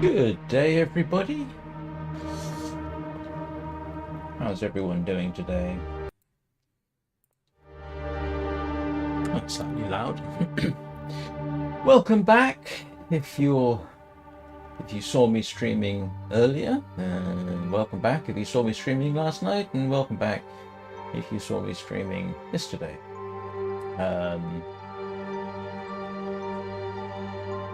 Good day, everybody. How's everyone doing today? That's slightly loud. Welcome back. If you saw me streaming earlier, welcome back. If you saw me streaming last night, and welcome back if you saw me streaming yesterday.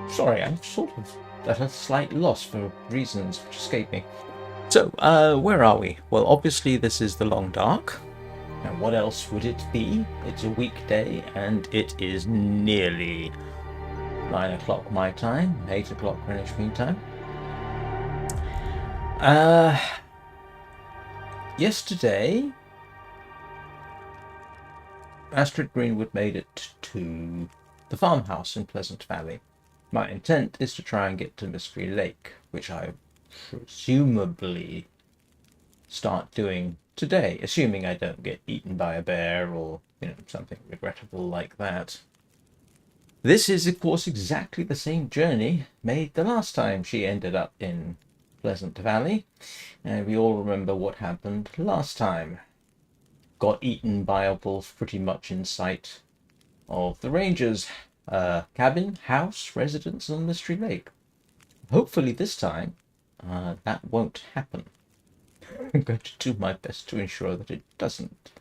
Sorry, I'm sort of at a slight loss for reasons which escape me. So, where are we? Well, obviously this is the Long Dark. Now, what else would it be? It's a weekday, and it is nearly 9 o'clock my time, 8 o'clock Greenwich Mean Time. Yesterday, Astrid Greenwood made it to the farmhouse in Pleasant Valley. My intent is to try and get to Mystery Lake, which I presumably start doing today, assuming I don't get eaten by a bear or, something regrettable like that. This is, of course, exactly the same journey made the last time she ended up in Pleasant Valley, and we all remember what happened last time. Got eaten by a wolf pretty much in sight of the rangers' cabin, house, residence on Mystery Lake. Hopefully this time that won't happen. I'm going to do my best to ensure that it doesn't.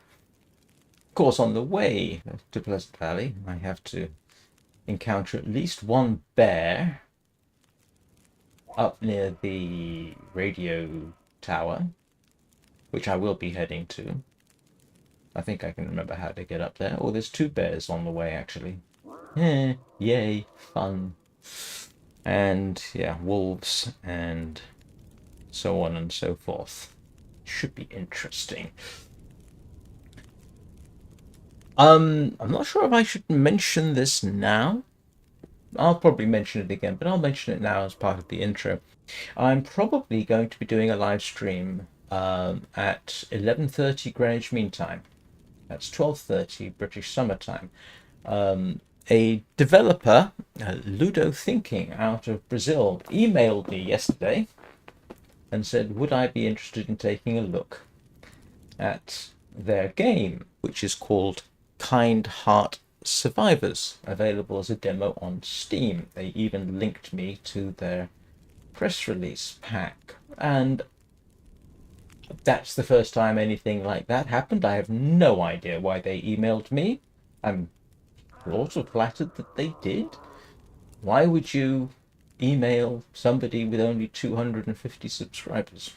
Of course, on the way to Pleasant Valley, I have to encounter at least one bear up near the radio tower, which I will be heading to. I think I can remember how to get up there. Oh, there's two bears on the way, actually. Yay, fun. And, yeah, wolves and so on and so forth. Should be interesting. I'm not sure if I should mention this now. I'll probably mention it again, but I'll mention it now as part of the intro. I'm probably going to be doing a live stream at 11:30 Greenwich Mean Time. That's 12:30 British Summer Time. A developer, Ludo Thinking, out of Brazil, emailed me yesterday and said, would I be interested in taking a look at their game, which is called Kind Heart Survivors, available as a demo on Steam. They even linked me to their press release pack, and that's the first time anything like that happened. I have no idea why they emailed me. I'm also flattered that they did. Why would you email somebody with only 250 subscribers?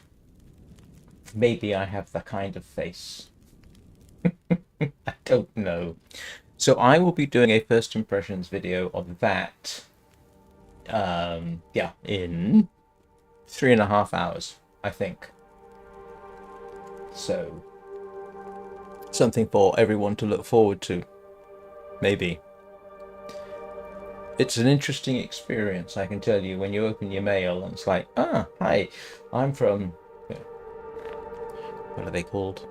Maybe I have the kind of face. I don't know. So I will be doing a first impressions video of that in 3.5 hours, I think. So something for everyone to look forward to. Maybe. It's an interesting experience, I can tell you, when you open your mail and it's like, hi, I'm from, what are they called?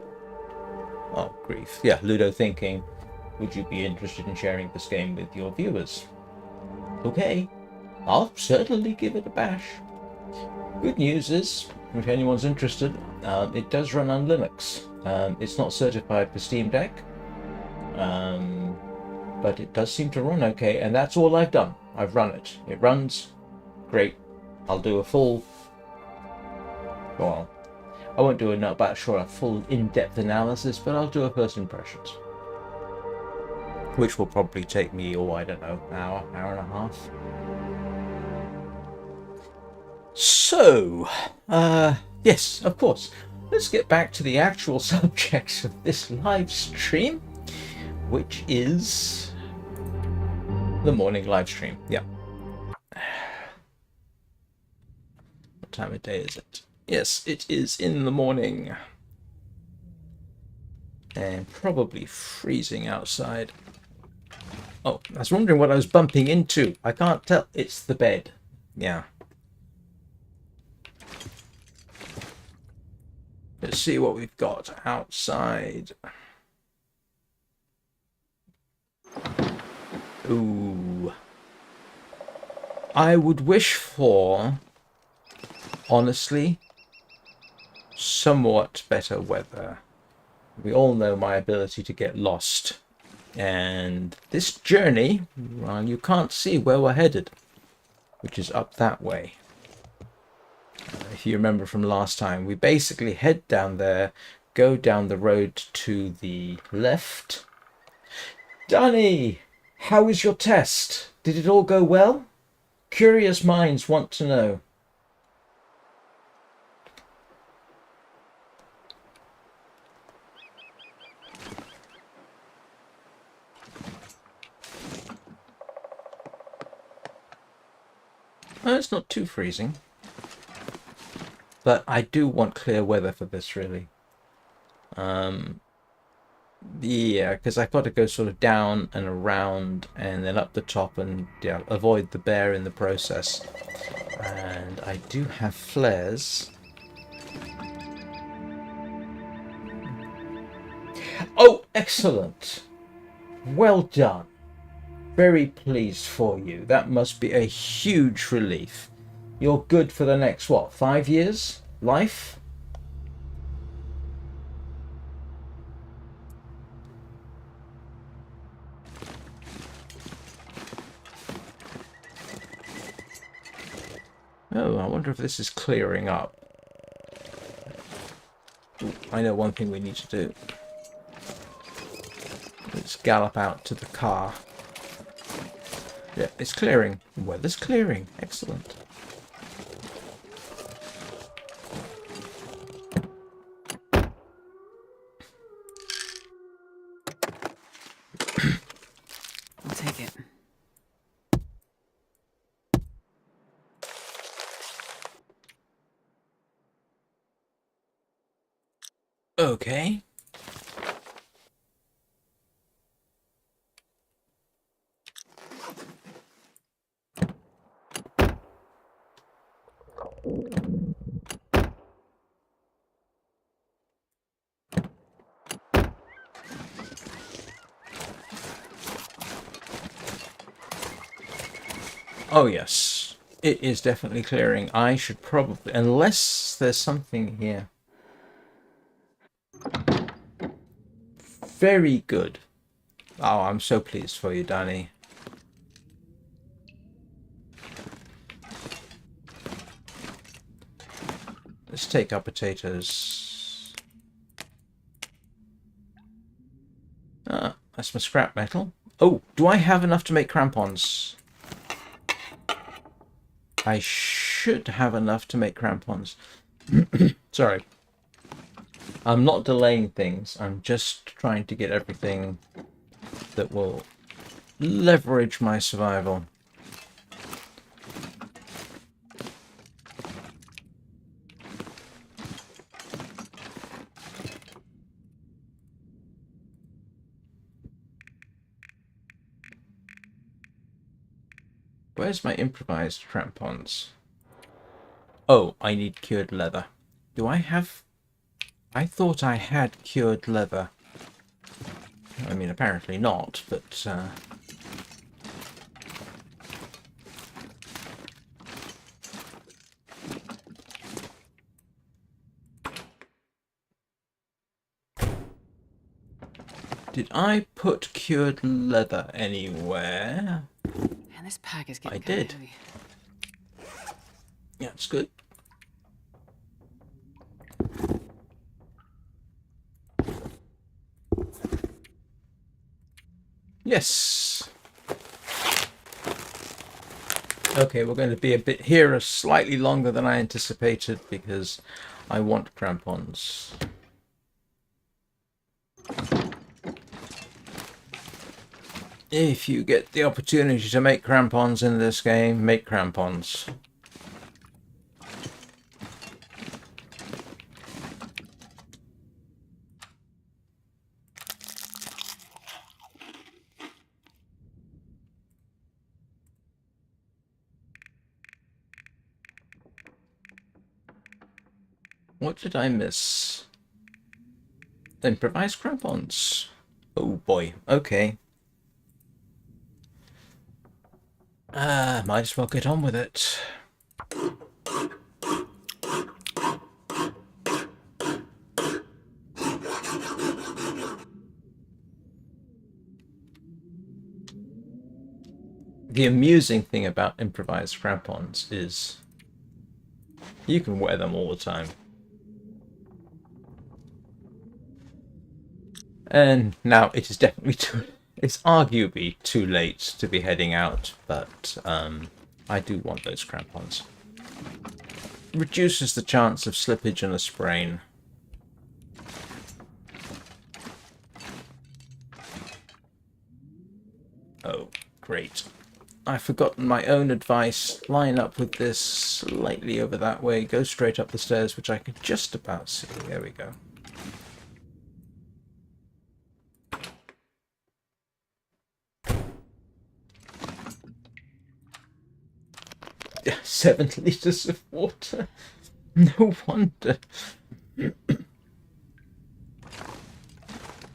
Oh, grief. Yeah, Ludo Thinking. Would you be interested in sharing this game with your viewers? Okay, I'll certainly give it a bash. Good news is, if anyone's interested, it does run on Linux. It's not certified for Steam Deck. But it does seem to run okay, and that's all I've done. I've run it. It runs great. I'll do a full, well, I won't do a full in-depth analysis, but I'll do a first impressions, which will probably take me, I don't know, hour and a half. So, yes, of course. Let's get back to the actual subject of this live stream, which is the morning live stream. Yeah. What time of day is it? Yes, it is in the morning. And probably freezing outside. Oh, I was wondering what I was bumping into. I can't tell. It's the bed. Yeah. Let's see what we've got outside. Ooh. I would wish for honestly, somewhat better weather. We all know my ability to get lost. And this journey, well, you can't see where we're headed, which is up that way. If you remember from last time, we basically head down there, go down the road to the left. Danny, how was your test? Did it all go well? Curious minds want to know. Well, it's not too freezing. But I do want clear weather for this, really. Yeah, because I've got to go sort of down and around and then up the top and avoid the bear in the process. And I do have flares. Oh, excellent. Well done. Very pleased for you. That must be a huge relief. You're good for the next, what, 5 years? Life? Oh, I wonder if this is clearing up. Ooh, I know one thing we need to do. Let's gallop out to the car. Yeah, it's clearing. Weather's clearing. Excellent. I'll take it. Okay. Oh yes, it is definitely clearing. I should probably, unless there's something here. Very good. Oh, I'm so pleased for you, Danny. Let's take our potatoes. Ah, that's my scrap metal. Oh, do I have enough to make crampons? I should have enough to make crampons. Sorry. I'm not delaying things. I'm just trying to get everything that will leverage my survival. Where's my improvised crampons? Oh, I need cured leather. Do I have... I thought I had cured leather. I mean, apparently not, but... Did I put cured leather anywhere? Man, this pack is getting I did. heavy. Yeah, it's good. Yes. Okay, we're going to be a bit here slightly longer than I anticipated because I want crampons. If you get the opportunity to make crampons in this game, make crampons. What did I miss? Improvise crampons. Oh boy, okay. Might as well get on with it. The amusing thing about improvised crampons is you can wear them all the time. And now it is definitely it's arguably too late to be heading out, but I do want those crampons. Reduces the chance of slippage and a sprain. Oh, great. I've forgotten my own advice. Line up with this slightly over that way. Go straight up the stairs, which I can just about see. There we go. Yeah, 7 liters of water. No wonder.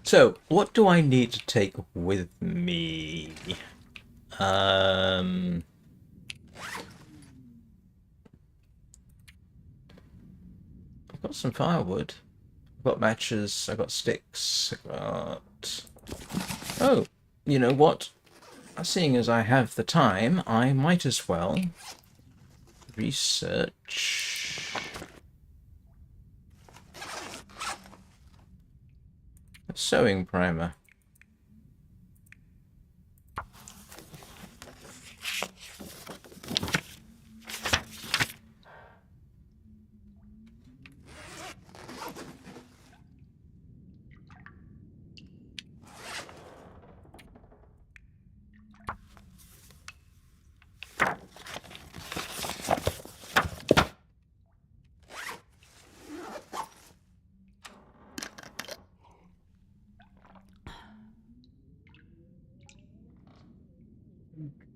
So, what do I need to take with me? I've got some firewood. I've got matches. I've got sticks. I've got... Oh, you know what? Seeing as I have the time, I might as well research a sewing primer.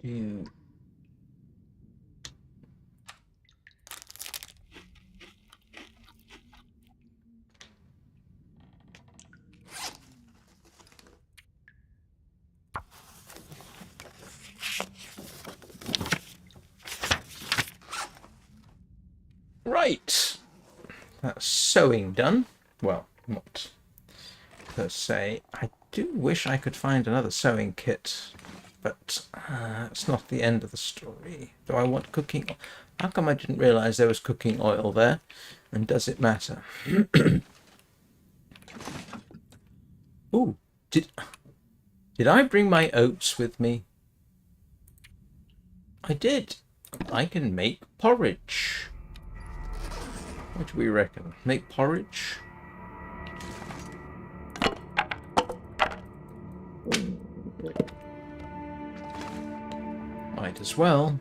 Do right. That's sewing done. Well, not per se. I do wish I could find another sewing kit, but it's not the end of the story. Do I want cooking? How come I didn't realize there was cooking oil there? And does it matter? Ooh, did I bring my oats with me? I did. I can make porridge. What do we reckon? Make porridge? Might as well.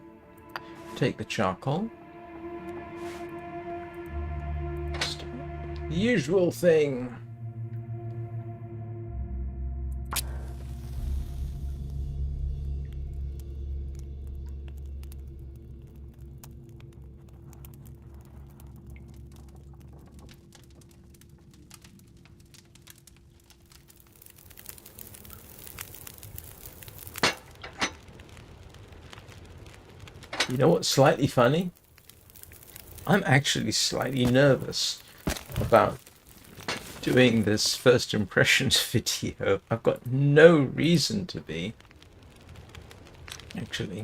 Take the charcoal. The usual thing. You know what's slightly funny? I'm actually slightly nervous about doing this first impressions video. I've got no reason to be. Actually.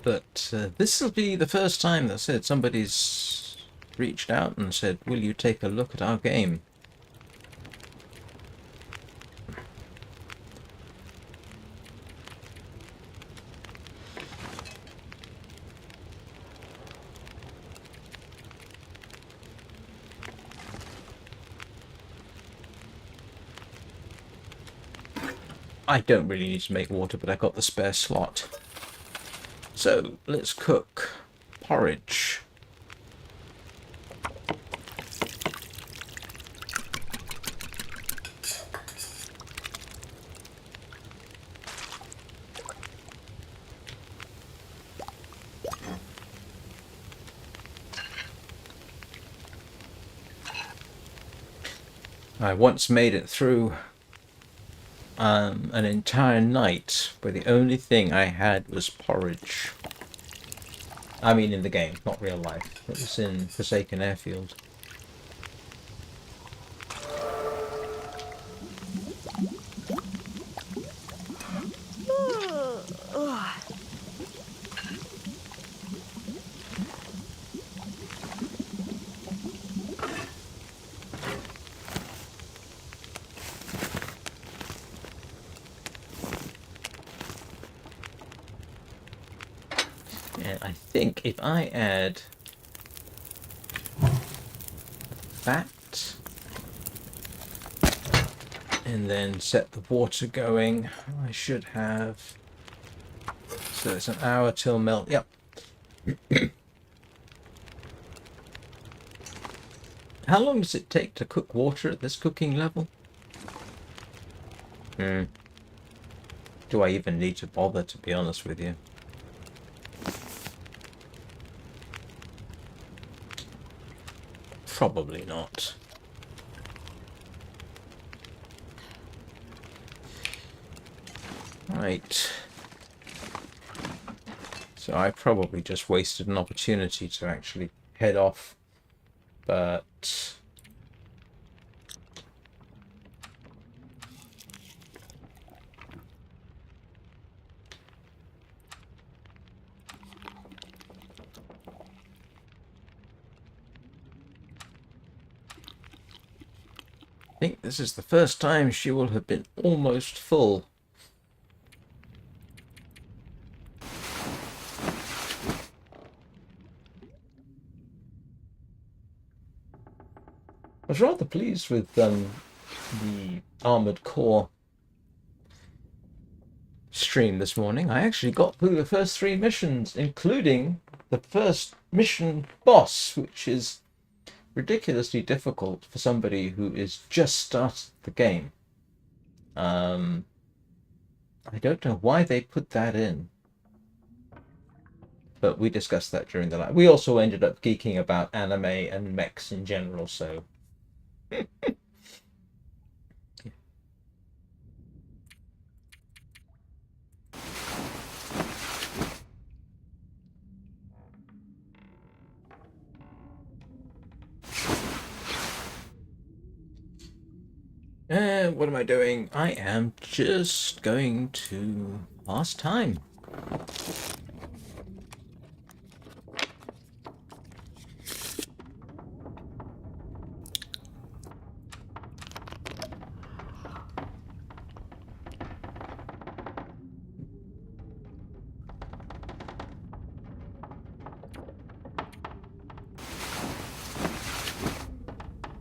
But this will be the first time that somebody's reached out and said, will you take a look at our game? I don't really need to make water, but I got the spare slot. So, let's cook porridge. I once made it through an entire night where the only thing I had was porridge. I mean in the game, not real life. It was in Forsaken Airfield. And I think if I add that and then set the water going, I should have... So it's an hour till melt. Yep. How long does it take to cook water at this cooking level? Do I even need to bother, to be honest with you? Probably not. Right. So I probably just wasted an opportunity to actually head off, but... I think this is the first time she will have been almost full. I was rather pleased with the Armored Core stream this morning. I actually got through the first 3 missions, including the first mission boss, which is ridiculously difficult for somebody who is just started the game. I don't know why they put that in, but we discussed that during the live. We also ended up geeking about anime and mechs in general, so... what am I doing? I am just going to pass time.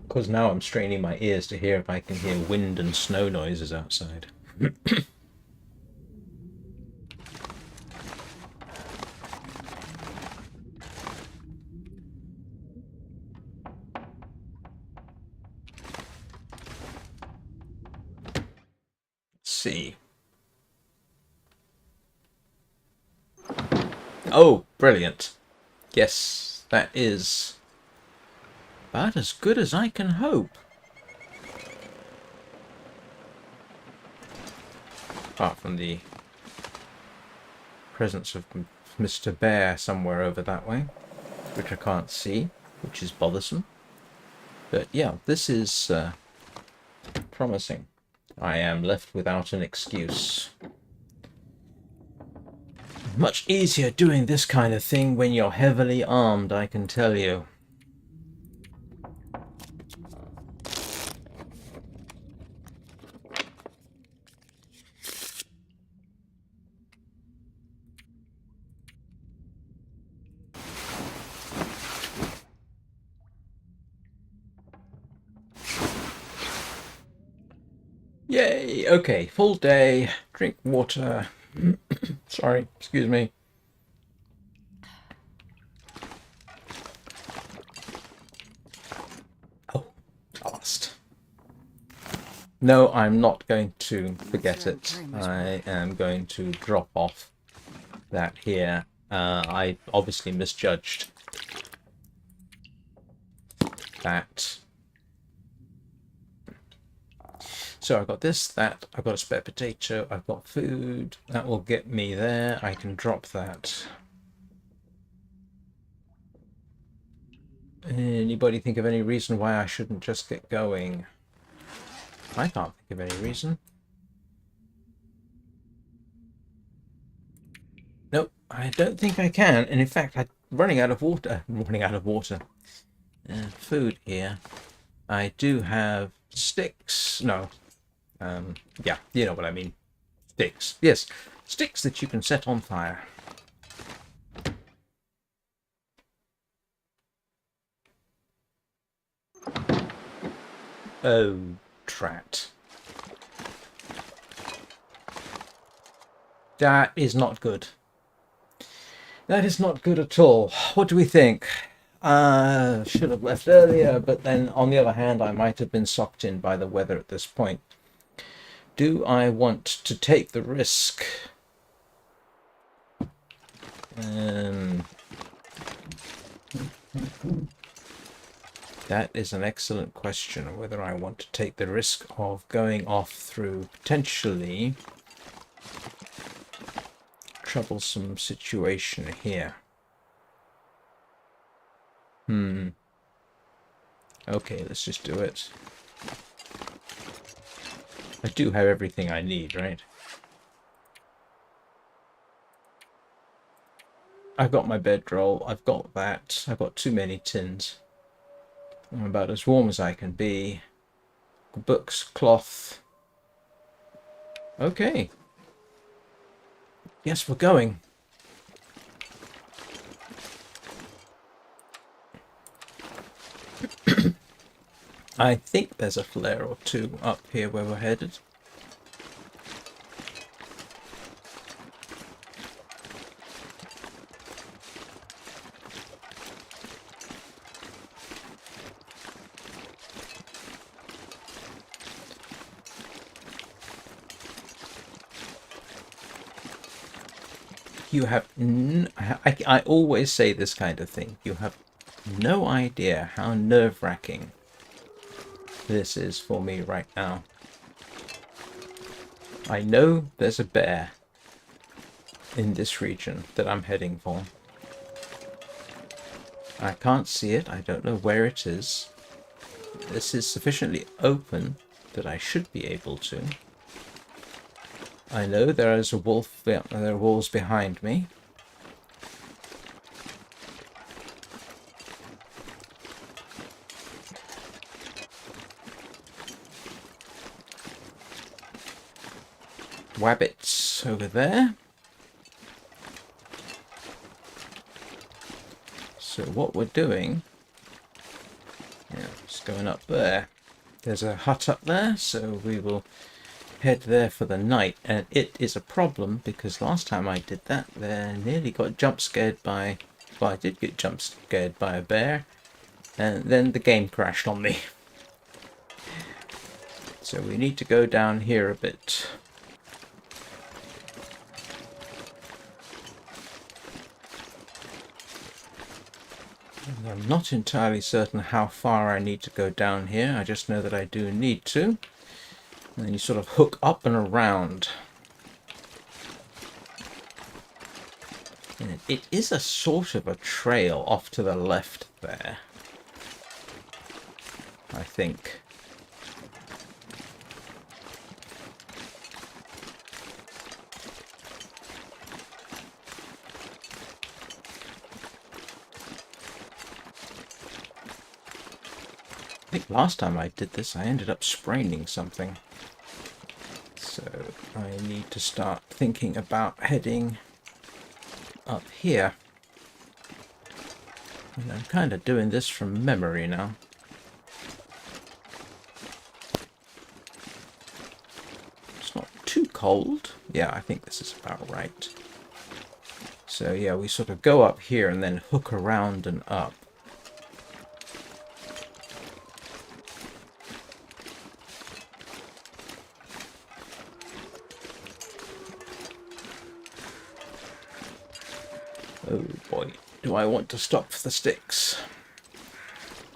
Because now I'm straining my ears to hear if I can hear wind and snow noises outside. Let's see. Oh, brilliant. Yes, that is about as good as I can hope. Apart from the presence of Mr. Bear somewhere over that way, which I can't see, which is bothersome. But yeah, this is promising. I am left without an excuse. Much easier doing this kind of thing when you're heavily armed, I can tell you. Yay! Okay, full day. Drink water. Sorry, excuse me. Oh, lost. No, I'm not going to forget it. I am going to drop off that here. I obviously misjudged that. So I've got this, that, I've got a spare potato, I've got food, that will get me there, I can drop that. Anybody think of any reason why I shouldn't just get going? I can't think of any reason. Nope, I don't think I can, and in fact I'm running out of water. Food here. I do have sticks, no. Yeah, you know what I mean. Sticks. Yes, sticks that you can set on fire. Oh, drat. That is not good. That is not good at all. What do we think? Should have left earlier, but then on the other hand, I might have been sucked in by the weather at this point. Do I want to take the risk? That is an excellent question, whether I want to take the risk of going off through potentially troublesome situation here. Okay, let's just do it. I do have everything I need, right? I've got my bedroll, I've got that, I've got too many tins. I'm about as warm as I can be. Books, cloth. Okay. Yes, we're going. I think there's a flare or two up here where we're headed. You have I always say this kind of thing. You have no idea how nerve-wracking this is for me right now. I know there's a bear in this region that I'm heading for. I can't see it. I don't know where it is. This is sufficiently open that I should be able to. I know there is a wolf. There are wolves behind me. Wabbits over there. So what we're doing, just going up there. There's a hut up there, so we will head there for the night. And it is a problem because last time I did that, I nearly got jump scared by. Well, I did get jump scared by a bear, and then the game crashed on me. So we need to go down here a bit. I'm not entirely certain how far I need to go down here. I just know that I do need to. And then you sort of hook up and around. And it is a sort of a trail off to the left there, I think. I think last time I did this, I ended up spraining something. So I need to start thinking about heading up here. And I'm kind of doing this from memory now. It's not too cold. Yeah, I think this is about right. So yeah, we sort of go up here and then hook around and up. Oh boy, do I want to stop for the sticks?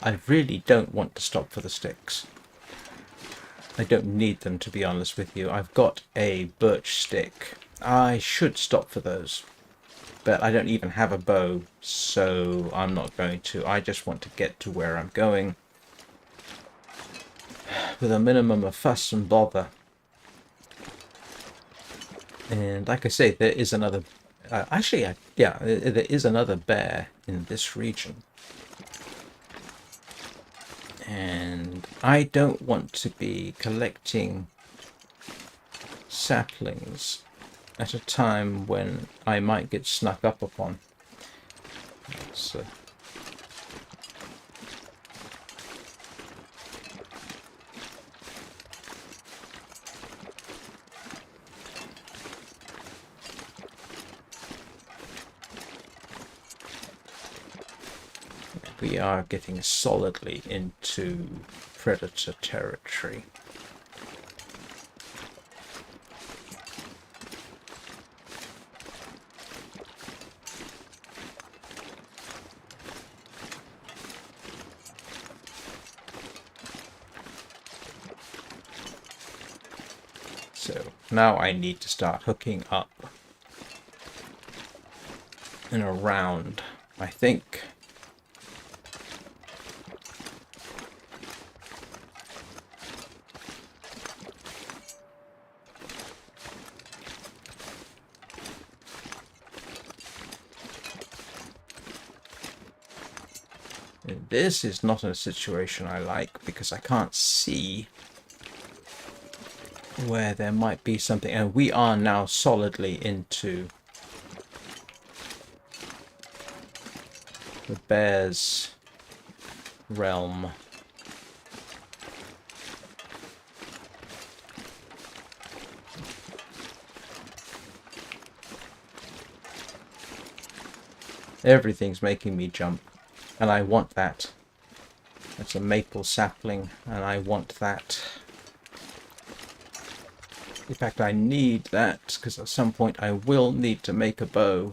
I really don't want to stop for the sticks. I don't need them, to be honest with you. I've got a birch stick. I should stop for those. But I don't even have a bow, so I'm not going to. I just want to get to where I'm going with a minimum of fuss and bother. And like I say, there is another... yeah, there is another bear in this region. And I don't want to be collecting saplings at a time when I might get snuck up upon. So We are getting solidly into predator territory. So now I need to start hooking up and around, I think. And this is not a situation I like because I can't see where there might be something, and we are now solidly into the bear's realm. Everything's making me jump, and I want that. That's a maple sapling, and I want that. In fact, I need that, because at some point I will need to make a bow.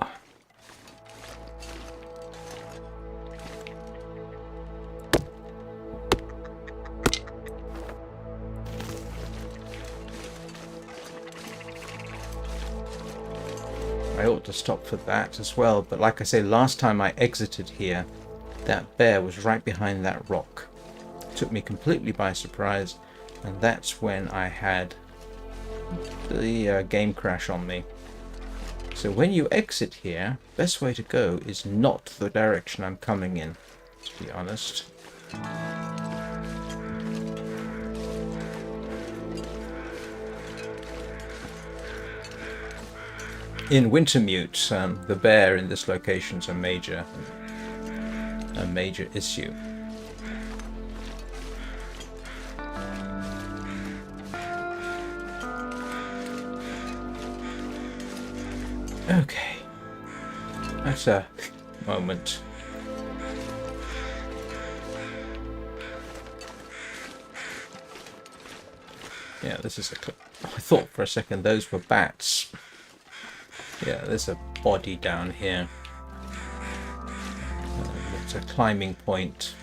I ought to stop for that as well, but like I say, last time I exited here, that bear was right behind that rock. It took me completely by surprise, and that's when I had the game crash on me. So when you exit here, best way to go is not the direction I'm coming in, to be honest. In Wintermute, the bear in this location is a major issue. Okay, that's a moment. Yeah, this is a clip. I thought for a second those were bats. Yeah, there's a body down here. It's a climbing point.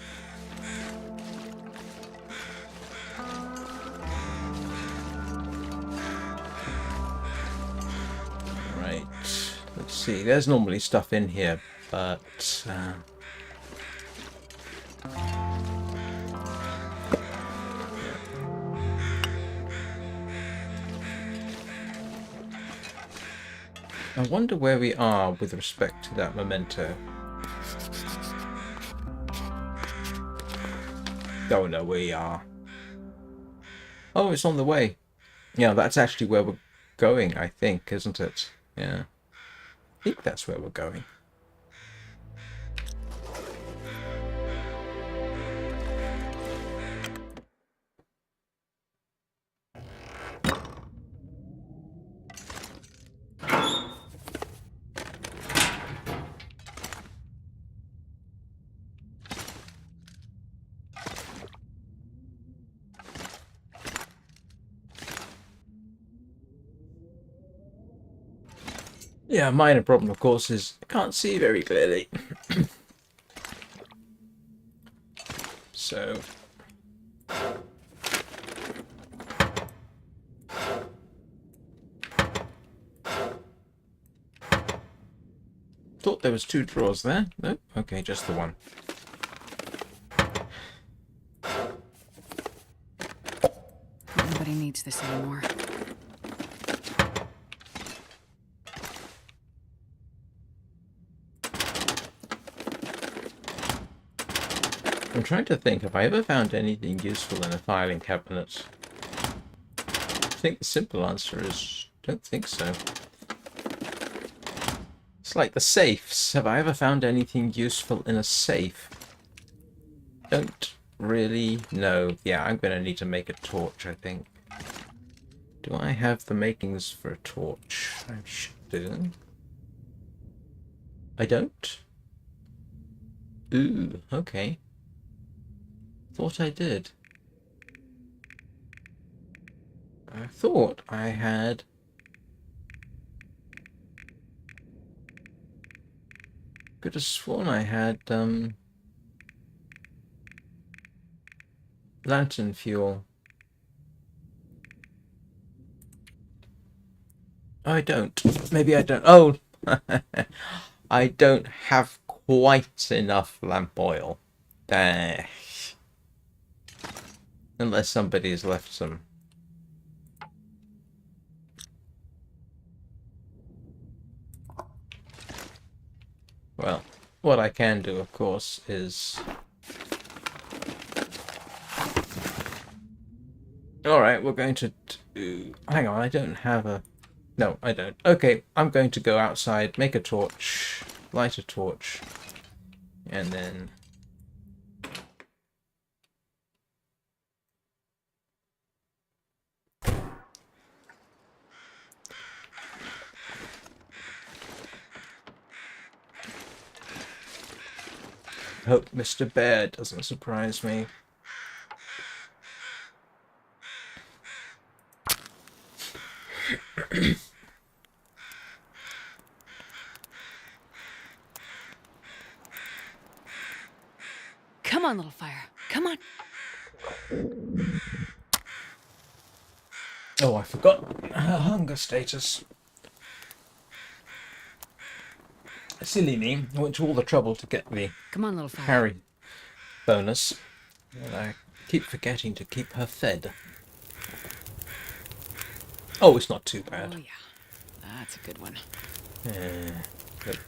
Right, let's see. There's normally stuff in here, but I wonder where we are with respect to that memento. Don't know where we are. Oh, it's on the way. Yeah, that's actually where we're going, I think, isn't it? Yeah. I think that's where we're going. Yeah, minor problem, of course, is I can't see very clearly. So... thought there was 2 drawers there. Nope. Okay, just the one. Nobody needs this anymore. I'm trying to think, have I ever found anything useful in a filing cabinet? I think the simple answer is, don't think so. It's like the safes. Have I ever found anything useful in a safe? Don't really know. Yeah, I'm going to need to make a torch, I think. Do I have the makings for a torch? I should do. I don't. Ooh, okay. Thought I did. I thought I had... Could have sworn I had, lantern fuel. Oh, I don't. Maybe I don't. Oh! I don't have quite enough lamp oil. Unless somebody's left some. Well, what I can do, of course, is... Alright, we're going to do... Hang on, I don't have a... No, I don't. Okay, I'm going to go outside, make a torch, light a torch, and then... Hope Mr. Bear doesn't surprise me. Come on, little fire. Come on. Oh, I forgot her hunger status. Silly me. I went to all the trouble to get the Come on, little fire. Harry bonus. And I keep forgetting to keep her fed. Oh, it's not too bad. Oh, yeah. That's a good one. But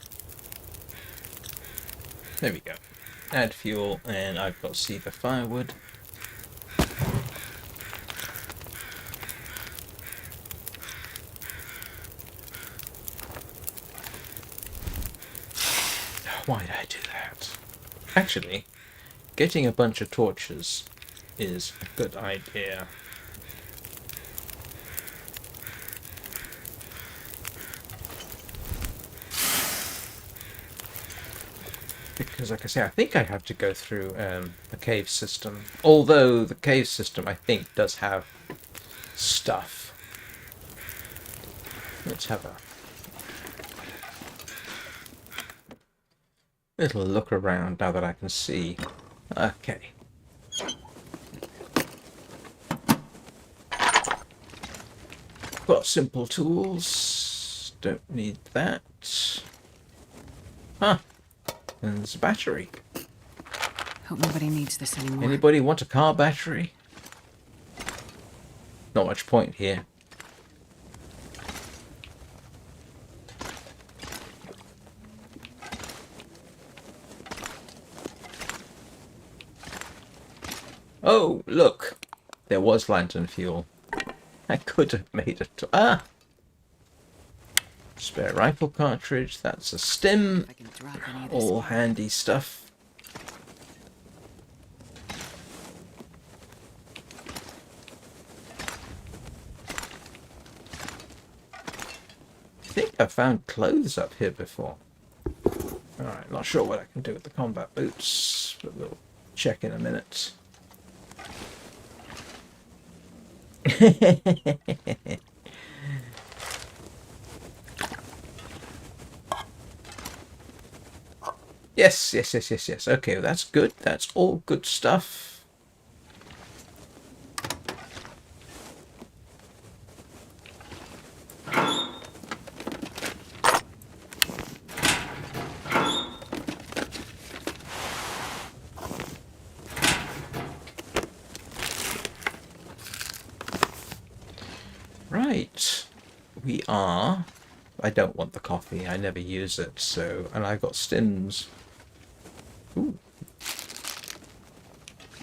there we go. Add fuel, and I've got cedar firewood. Why did I do that? Actually, getting a bunch of torches is a good idea. Because, like I say, I think I have to go through the cave system. Although the cave system, I think, does have stuff. Let's have a little look around now that I can see. Okay. Got simple tools. Don't need that. Huh. And there's a battery. Hope nobody needs this anymore. Anybody want a car battery? Not much point here. Oh, look. There was lantern fuel. I could have made it. Spare rifle cartridge. That's a stim. If I can drop any of this All in. handy stuff. I think I found clothes up here before. Alright, not sure what I can do with the combat boots, but we'll check in a minute. Yes. Okay, that's good. That's all good stuff. Right. We are... I don't want the coffee. I never use it, so... And I've got stims. Ooh.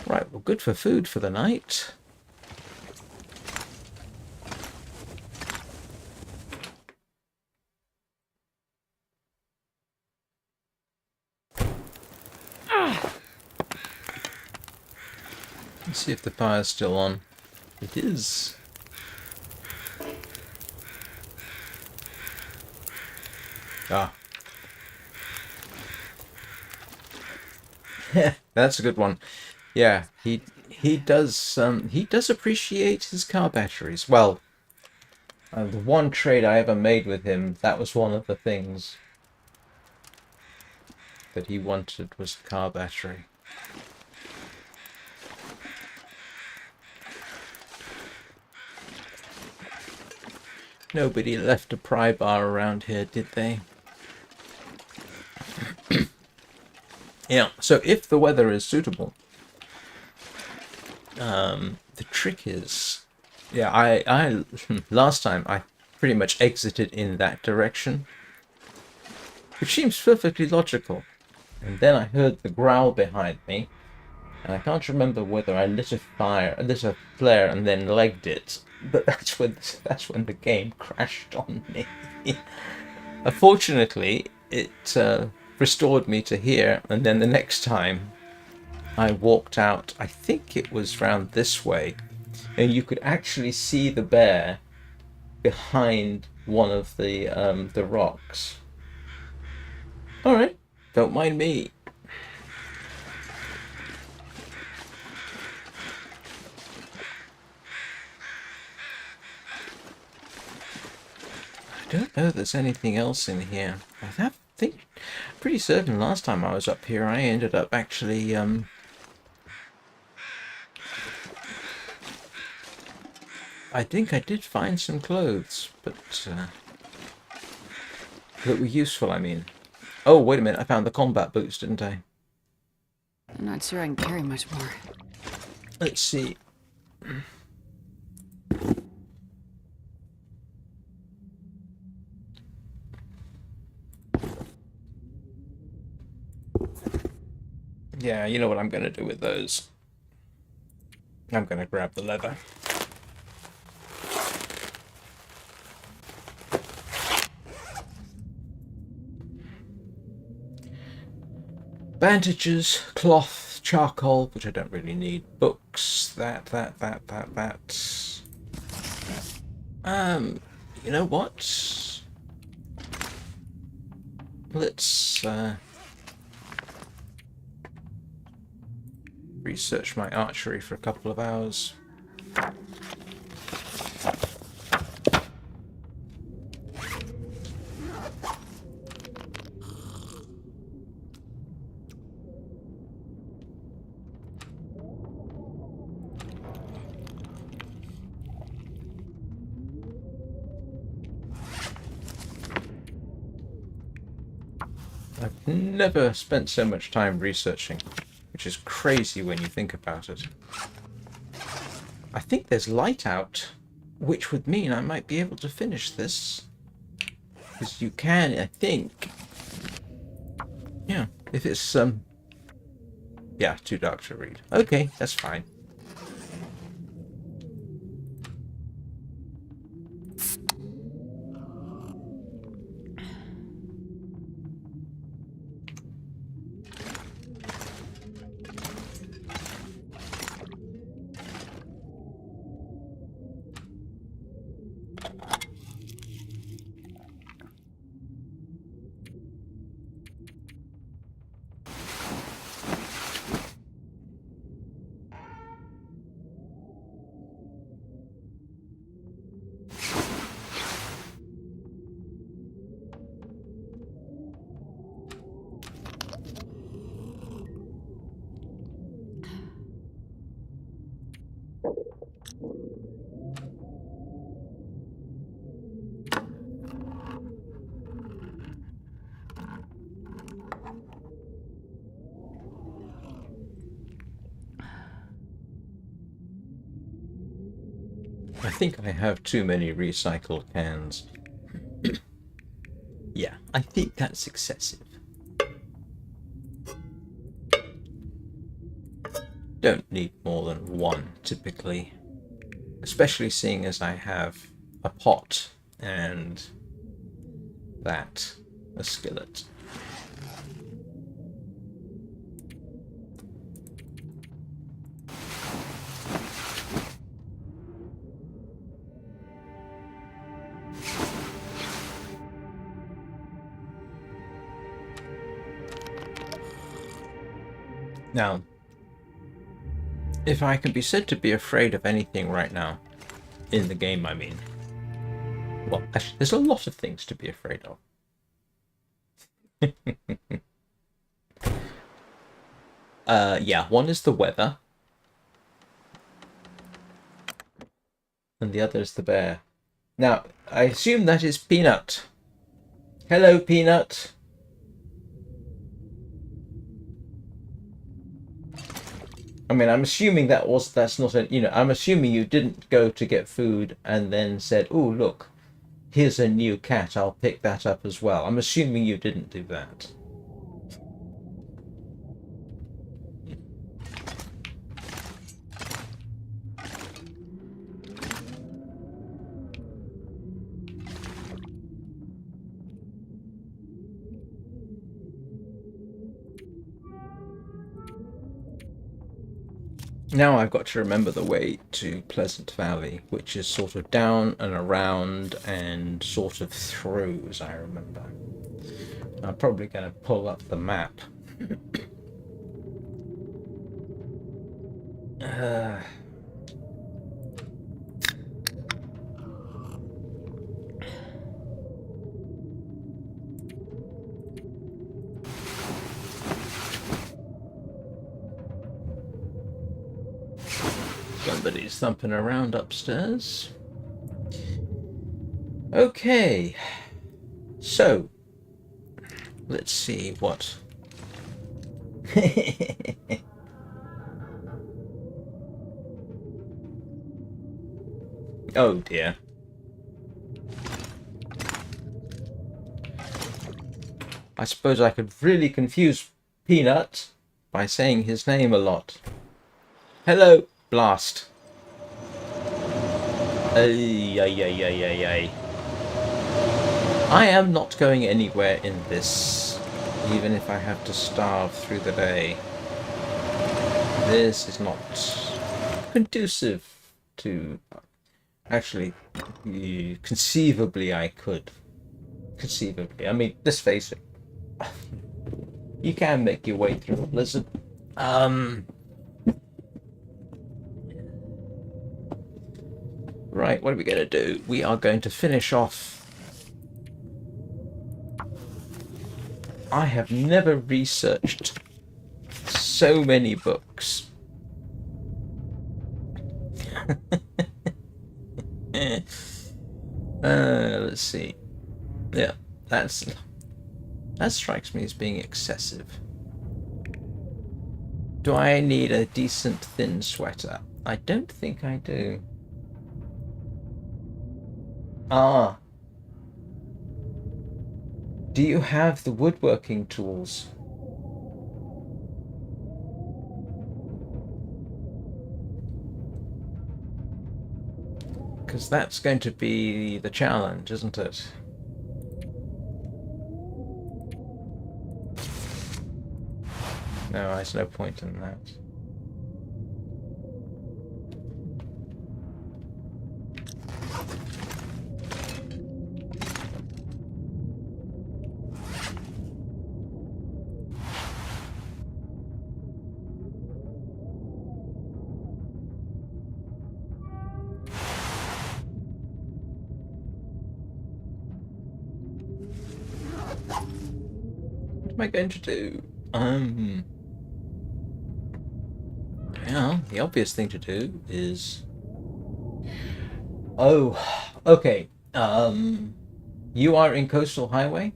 Right, well, good for food for the night. Let's see if the fire's still on. It is. Ah. That's a good one. Yeah, he does appreciate his car batteries. Well, the one trade I ever made with him, that was one of the things that he wanted was the car battery. Nobody left a pry bar around here, did they? Yeah, so if the weather is suitable, the trick is, yeah, I last time I pretty much exited in that direction, which seems perfectly logical. And then I heard the growl behind me, and I can't remember whether I lit a flare, and then legged it. But that's when the game crashed on me. Unfortunately, it restored me to here, and then the next time I walked out, I think it was round this way, and you could actually see the bear behind one of the rocks. All right, don't mind me. I don't know if there's anything else in here. I think, pretty certain last time I was up here, I ended up actually I think I did find some clothes, but that were useful, I mean. Oh, wait a minute, I found the combat boots, didn't I? I'm not sure I can carry much more. Let's see. Yeah, you know what I'm going to do with those. I'm going to grab the leather. Bandages, cloth, charcoal, which I don't really need. Books, that. You know what? Let's research my archery for a couple of hours. I've never spent so much time researching, which is crazy when you think about it. I think there's light out, which would mean I might be able to finish this. Because you can, I think. Yeah, if it's, yeah, too dark to read. Okay, that's fine. I think I have too many recycled cans. Yeah, I think that's excessive. Don't need more than one, typically. Especially seeing as I have a pot and a skillet. Now, if I can be said to be afraid of anything right now, in the game I mean, well, actually, there's a lot of things to be afraid of. Yeah, one is the weather, and the other is the bear. Now, I assume that is Peanut. Hello, Peanut. I mean, I'm assuming that's not a, I'm assuming you didn't go to get food and then said, "Oh, look, here's a new cat, I'll pick that up as well." I'm assuming you didn't do that. Now I've got to remember the way to Pleasant Valley, which is sort of down and around and sort of through, as I remember. I'm probably going to pull up the map. Somebody's thumping around upstairs. Okay, so let's see what. Oh dear. I suppose I could really confuse Peanut by saying his name a lot. Hello, Blast. Ay, ay, ay, ay, ay, ay. I am not going anywhere in this, even if I have to starve through the day. This is not conducive to... Actually, conceivably I could. Conceivably. I mean, let's face it. You can make your way through a blizzard. Right, what are we going to do? We are going to finish off... I have never researched so many books. Let's see. Yeah, that strikes me as being excessive. Do I need a decent thin sweater? I don't think I do. Ah. Do you have the woodworking tools? Because that's going to be the challenge, isn't it? No, there's no point in that. What am I going to do? Yeah, the obvious thing to do is... Oh, okay. You are in Coastal Highway?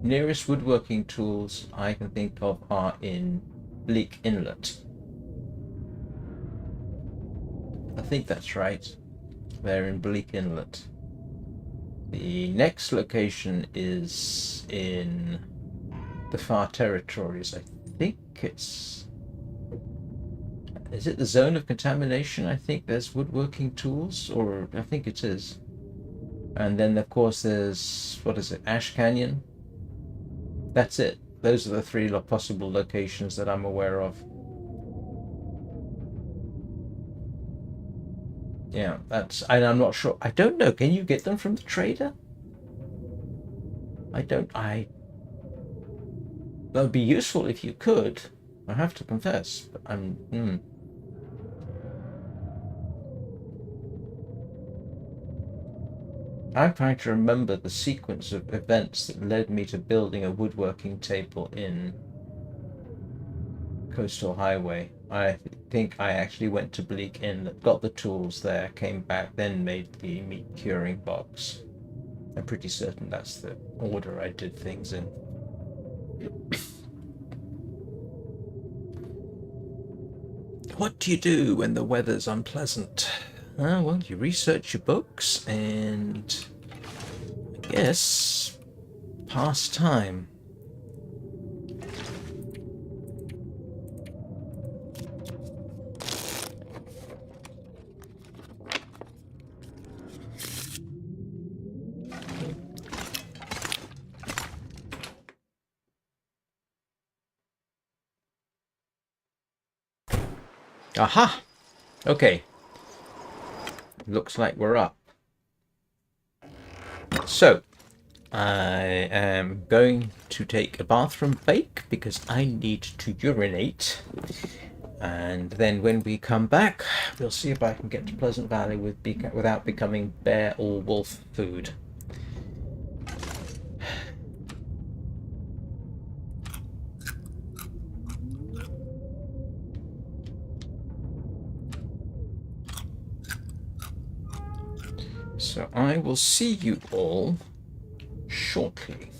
Nearest woodworking tools I can think of are in Bleak Inlet. I think that's right. They're in Bleak Inlet. The next location is in the Far Territories. I think it's... Is it the Zone of Contamination? I think there's woodworking tools, or I think it is. And then, of course, there's... What is it? Ash Canyon? That's it. Those are the three possible locations that I'm aware of. Yeah, that's... And I'm not sure... I don't know. Can you get them from the trader? That would be useful if you could. I have to confess, but I'm trying to remember the sequence of events that led me to building a woodworking table in Coastal Highway. I think I actually went to Bleak Inn, got the tools there, came back, then made the meat curing box. I'm pretty certain that's the order I did things in. What do you do when the weather's unpleasant? Well, you research your books and I guess pass time. Aha! Okay. Looks like we're up. So, I am going to take a bathroom break because I need to urinate. And then when we come back, we'll see if I can get to Pleasant Valley without becoming bear or wolf food. So I will see you all shortly.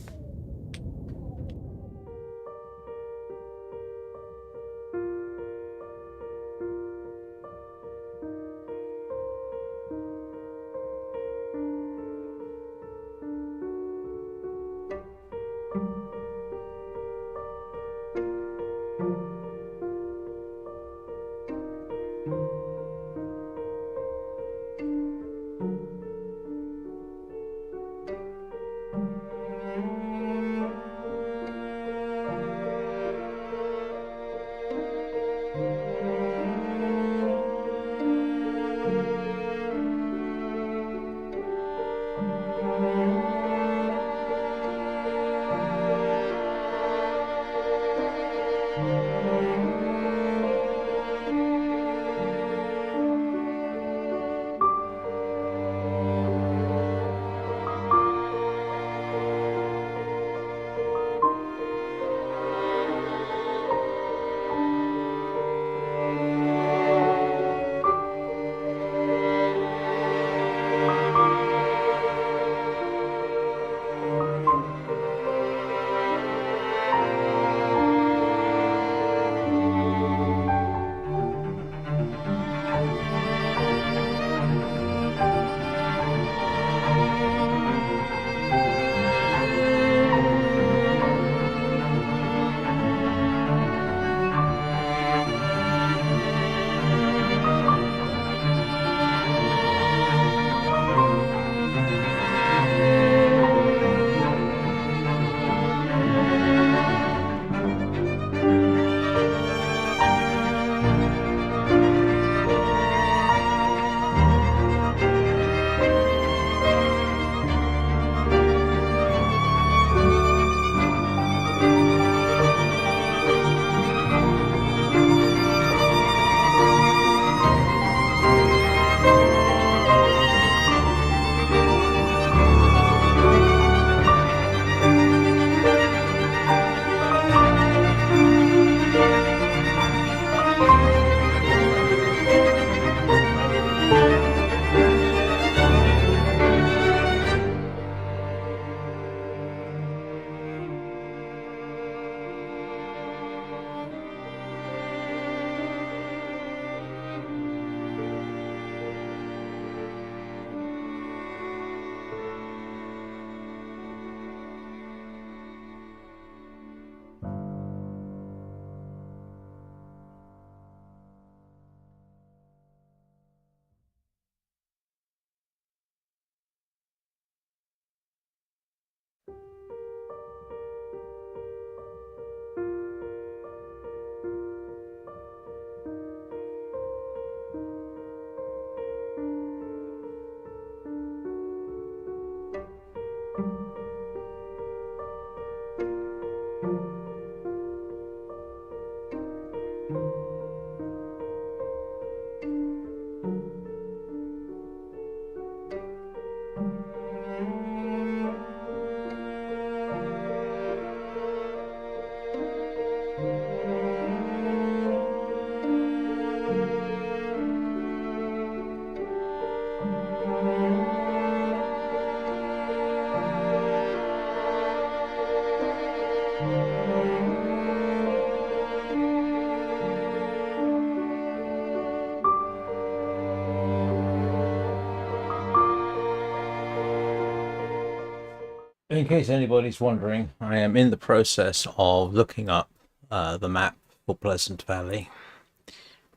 in case anybody's wondering, I am in the process of looking up the map for Pleasant Valley.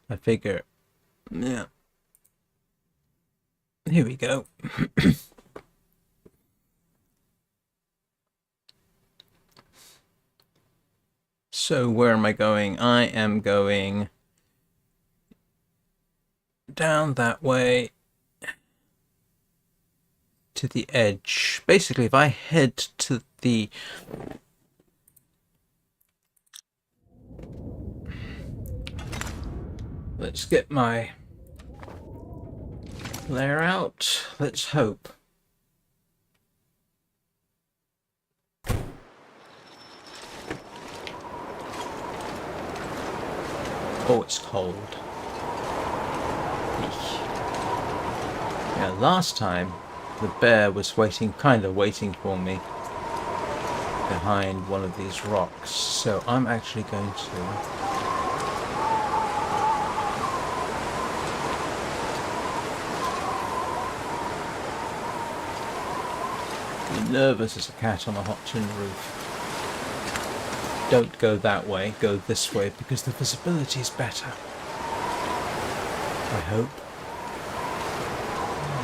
I figure, yeah, here we go. So where am I going? I am going down that way to the edge. Basically, if I head to the let's get my flare out. Let's hope. Oh, it's cold. Eesh. Yeah, last time the bear was kind of waiting for me behind one of these rocks. So I'm actually going to be nervous as a cat on a hot tin roof. Don't go that way, go this way, because the visibility is better. I hope.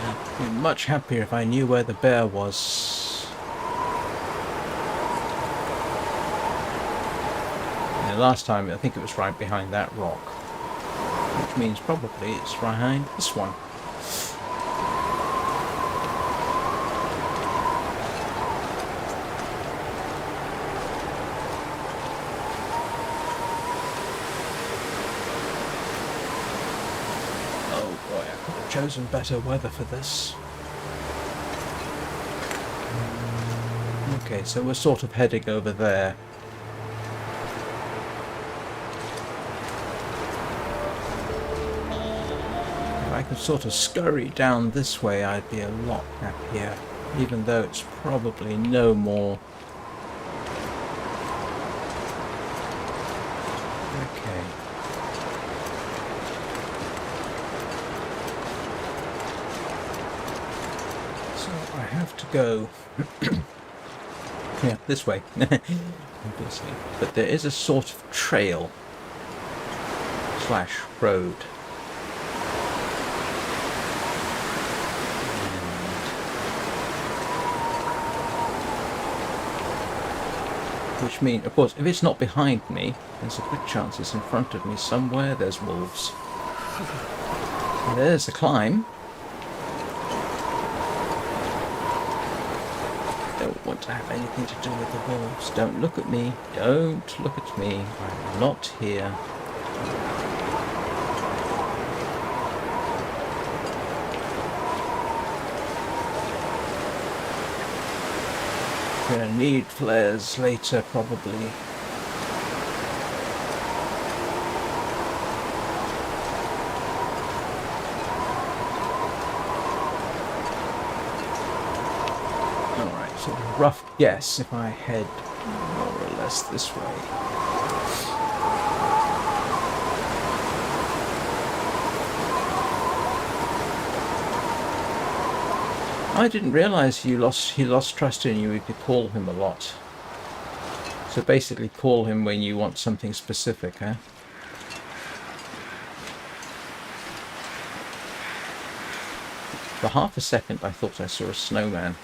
I'd be much happier if I knew where the bear was. Yeah, last time I think it was right behind that rock, which means probably it's right behind this one. Chosen better weather for this. Okay, so we're sort of heading over there. If I could sort of scurry down this way, I'd be a lot happier, even though it's probably no more. Okay. I have to go yeah, this way, obviously, but there is a sort of trail / road, which means, of course, if it's not behind me, there's a good chance it's in front of me somewhere. There's wolves. There's the climb. Don't want to have anything to do with the wolves. Don't look at me. Don't look at me. I'm not here. Gonna need flares later, probably. Rough guess if I head more or less this way. I didn't realise he lost trust in you if you call him a lot. So basically call him when you want something specific, huh? For half a second I thought I saw a snowman.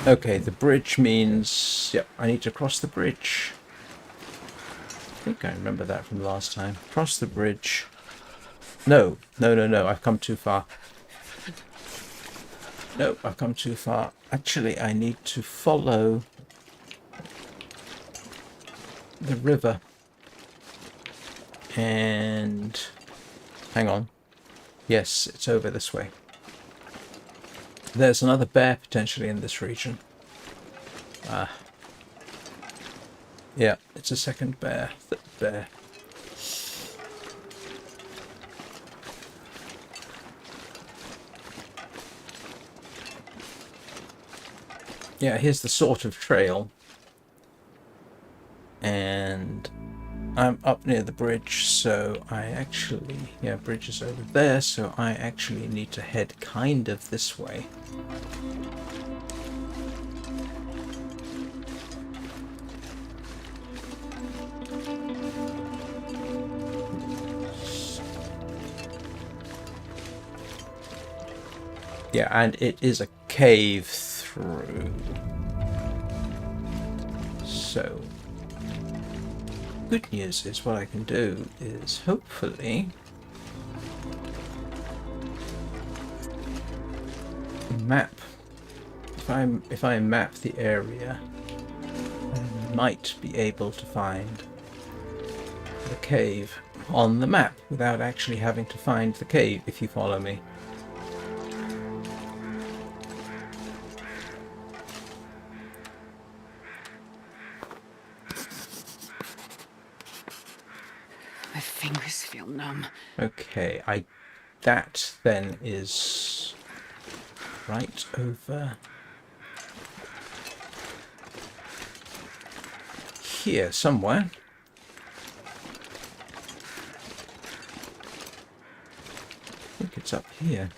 Okay, the bridge means... Yep, I need to cross the bridge. I think I remember that from last time. Cross the bridge. No, I've come too far. No, I've come too far. Actually, I need to follow the river. And... hang on. Yes, it's over this way. There's another bear potentially in this region. Yeah, it's a second bear. Bear. Yeah, here's the sort of trail. And I'm up near the bridge, so I actually... Yeah, bridge is over there, so I actually need to head kind of this way. Yeah, and it is a cave through. So, good news is what I can do is hopefully map. If I map the area, I might be able to find the cave on the map without actually having to find the cave, if you follow me. My fingers feel numb. Okay, that then is right over here somewhere. I think it's up here.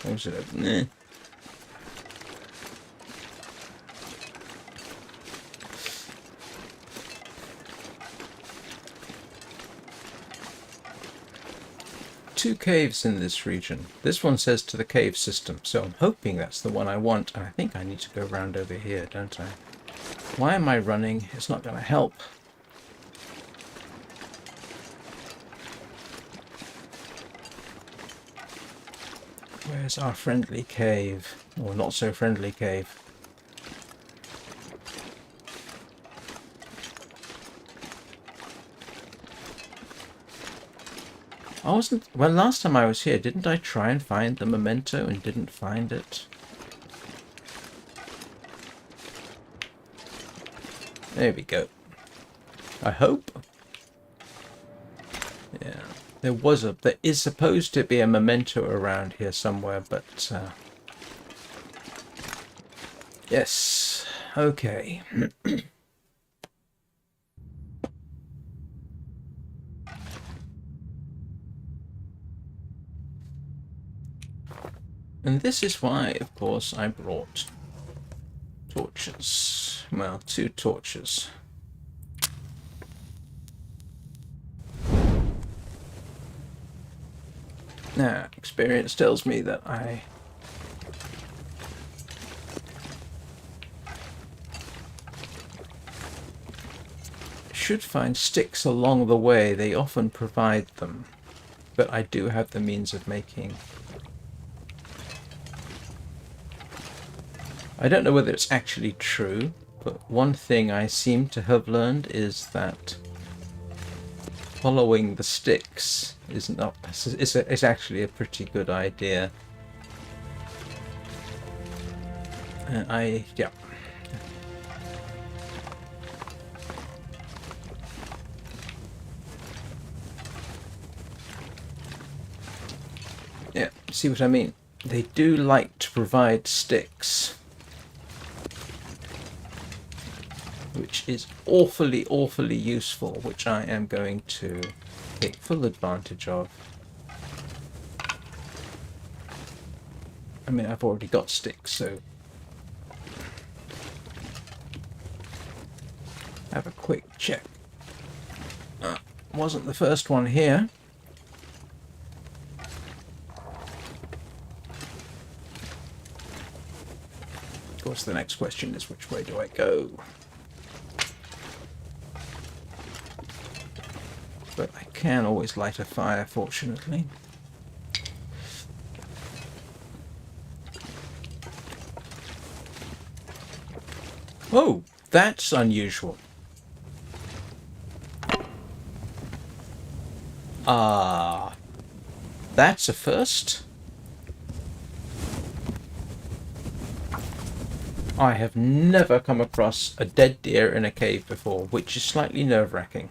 Or is it over there? Two caves in this region. This one says to the cave system, so I'm hoping that's the one I want. And I think I need to go round over here, don't I? Why am I running? It's not going to help. Where's our friendly cave? Or not so friendly cave? Well, last time I was here, didn't I try and find the memento and didn't find it? There we go. I hope. Yeah. There is supposed to be a memento around here somewhere, but, yes. Okay. And this is why, of course, I brought torches. Well, 2 torches. Now, experience tells me that I should find sticks along the way. They often provide them, but I do have the means of making... I don't know whether it's actually true, but one thing I seem to have learned is that following the sticks is not... It's actually a pretty good idea. Yeah. Yeah, see what I mean? They do like to provide sticks, which is awfully, awfully useful, which I am going to take full advantage of. I mean, I've already got sticks, so... Have a quick check. Wasn't the first one here. Of course, the next question is, which way do I go? But I can always light a fire, fortunately. Oh, that's unusual. That's a first. I have never come across a dead deer in a cave before, which is slightly nerve-wracking.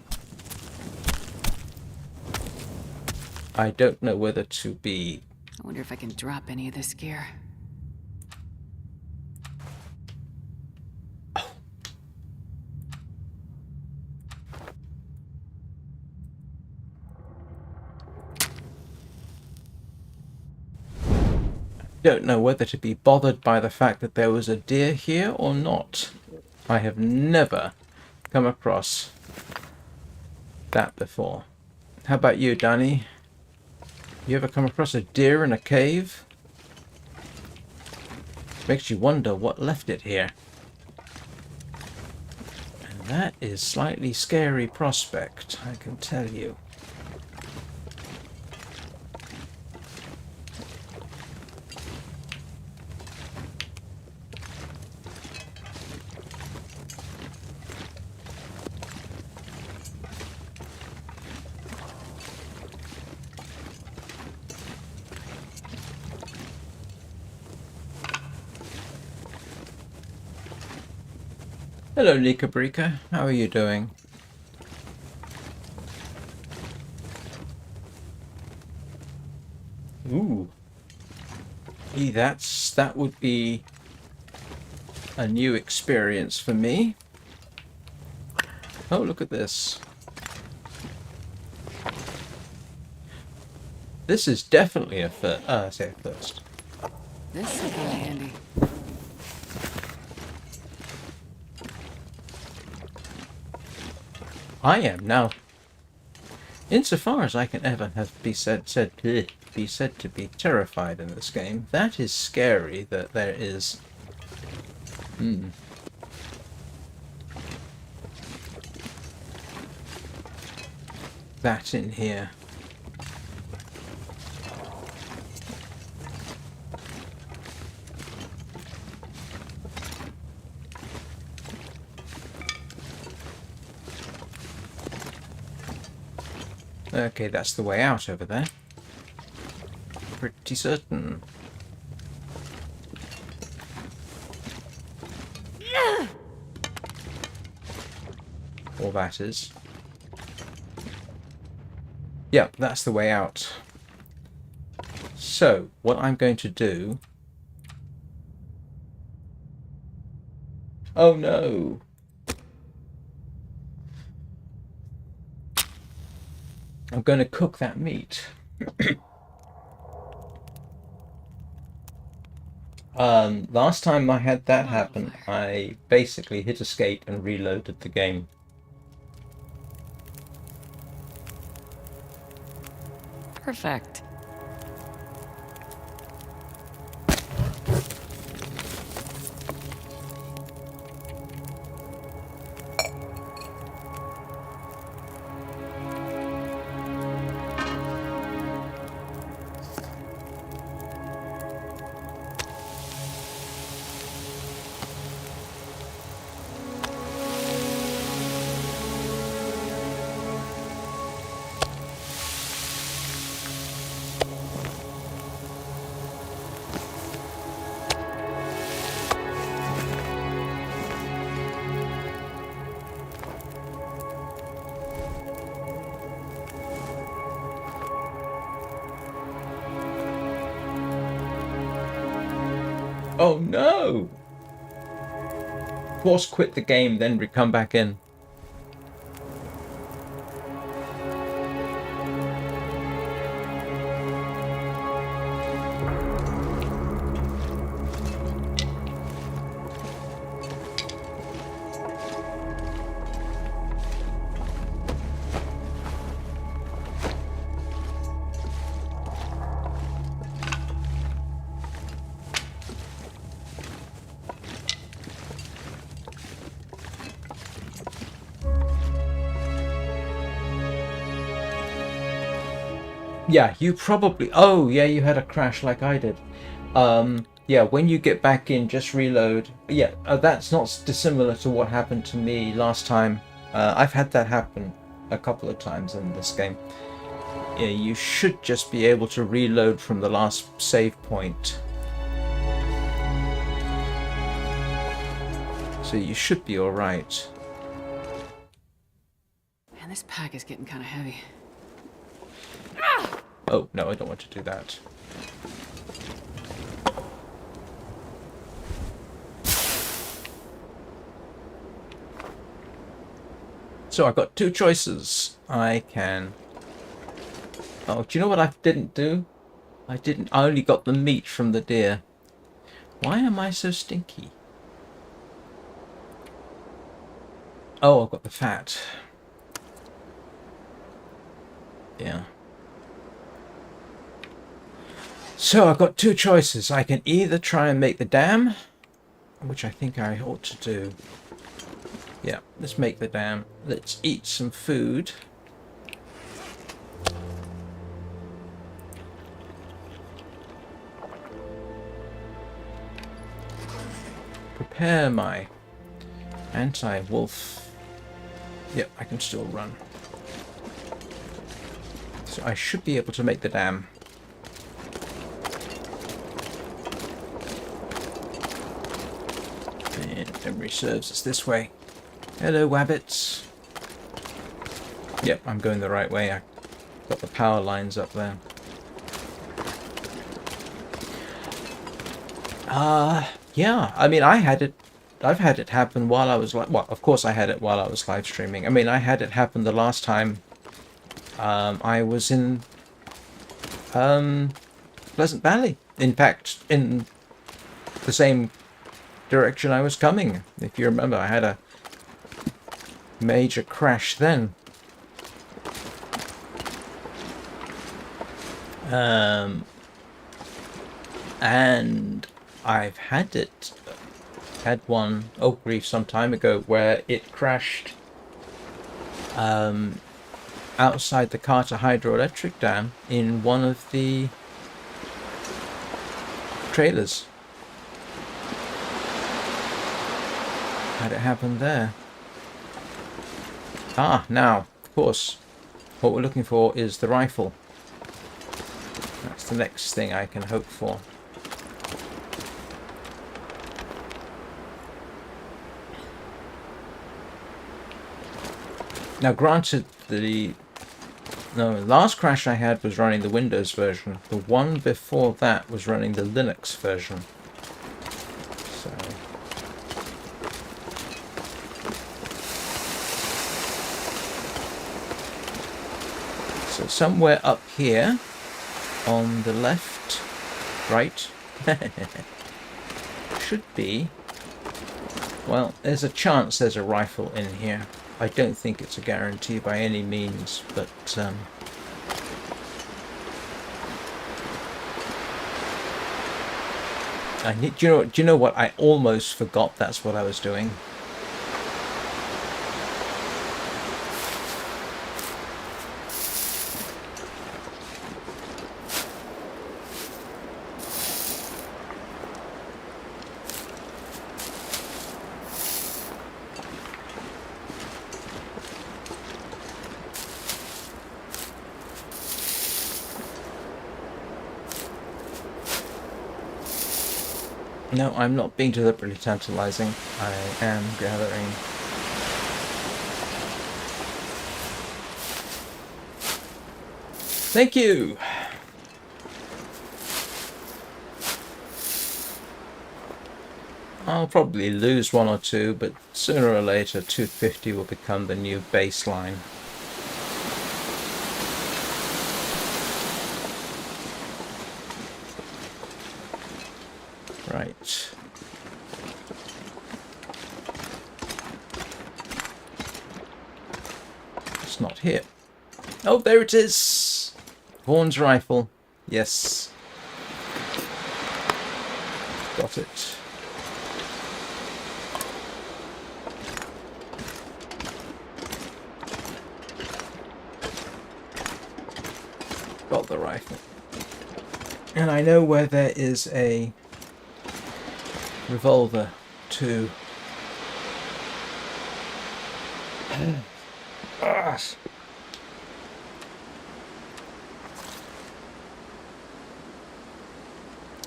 I don't know whether to be... I wonder if I can drop any of this gear. Don't know whether to be bothered by the fact that there was a deer here or not. I have never come across that before. How about you, Danny? You ever come across a deer in a cave? Makes you wonder what left it here. And that is slightly scary prospect, I can tell you. Hello, Nika Brika. How are you doing? Ooh. Gee, that would be a new experience for me. Oh, look at this. This is definitely a first. I say a first. This will come handy. I am now, insofar as I can ever be said to be terrified in this game. That is scary. That there is. That in here. Okay, that's the way out over there. Pretty certain. Or that is. Yep, that's the way out. So, what I'm going to do... Oh no! I'm going to cook that meat. Last time I had that happen, I basically hit escape and reloaded the game. Perfect. Oh no! Force quit the game, then come back in. Yeah, you probably... Oh, yeah, you had a crash like I did. Yeah, when you get back in, just reload. Yeah, that's not dissimilar to what happened to me last time. I've had that happen a couple of times in this game. Yeah, you should just be able to reload from the last save point. So you should be alright. Man, this pack is getting kind of heavy. Oh, no, I don't want to do that. So I've got two choices. I can... Oh, do you know what I didn't do? I only got the meat from the deer. Why am I so stinky? Oh, I've got the fat. Yeah. So I've got two choices. I can either try and make the dam, which I think I ought to do. Yeah, let's make the dam. Let's eat some food. Prepare my anti-wolf. Yep, I can still run. So I should be able to make the dam. And memory serves, it's this way. Hello, wabbits. Yep, I'm going the right way. I got the power lines up there. Yeah, I mean, I've had it happen while I was well, of course I had it while I was live streaming. I mean, I had it happen the last time I was in Pleasant Valley. In fact, in the same direction I was coming. If you remember, I had a major crash then. And I've had one, oh grief, some time ago where it crashed outside the Carter hydroelectric dam in one of the trailers. Had it happen there. Ah, now, of course, what we're looking for is the rifle. That's the next thing I can hope for. Now, granted, the last crash I had was running the Windows version. The one before that was running the Linux version. So, somewhere up here, on the left, right, should be. Well, there's a chance there's a rifle in here. I don't think it's a guarantee by any means, but do you know what? I almost forgot that's what I was doing. No, I'm not being deliberately tantalizing. I am gathering. Thank you! I'll probably lose one or two, but sooner or later 250 will become the new baseline. Right. It's not here. Oh, there it is! Vaughn's rifle. Yes. Got it. Got the rifle. And I know where there is a revolver too.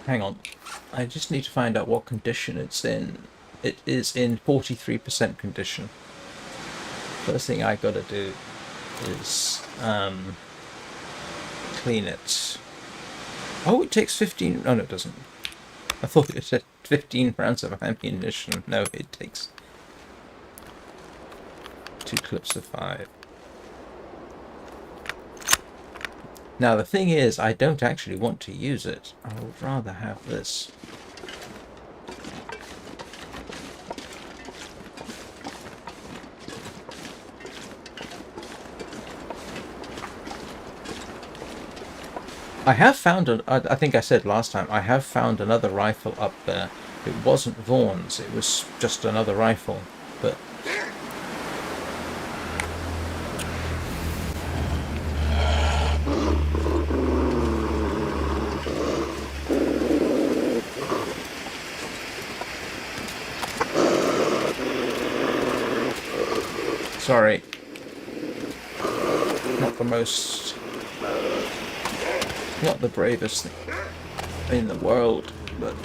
Hang on. I just need to find out what condition it's in. It is in 43% condition. First thing I gotta do is clean it. Oh, it takes 15. Oh, no, it doesn't. I thought it said 15 rounds of ammunition. No, it takes 2 clips of 5. Now, the thing is, I don't actually want to use it. I would rather have this. I have found I think I said last time, I have found another rifle up there. It wasn't Vaughn's, it was just another rifle, but sorry. Not the bravest thing in the world, but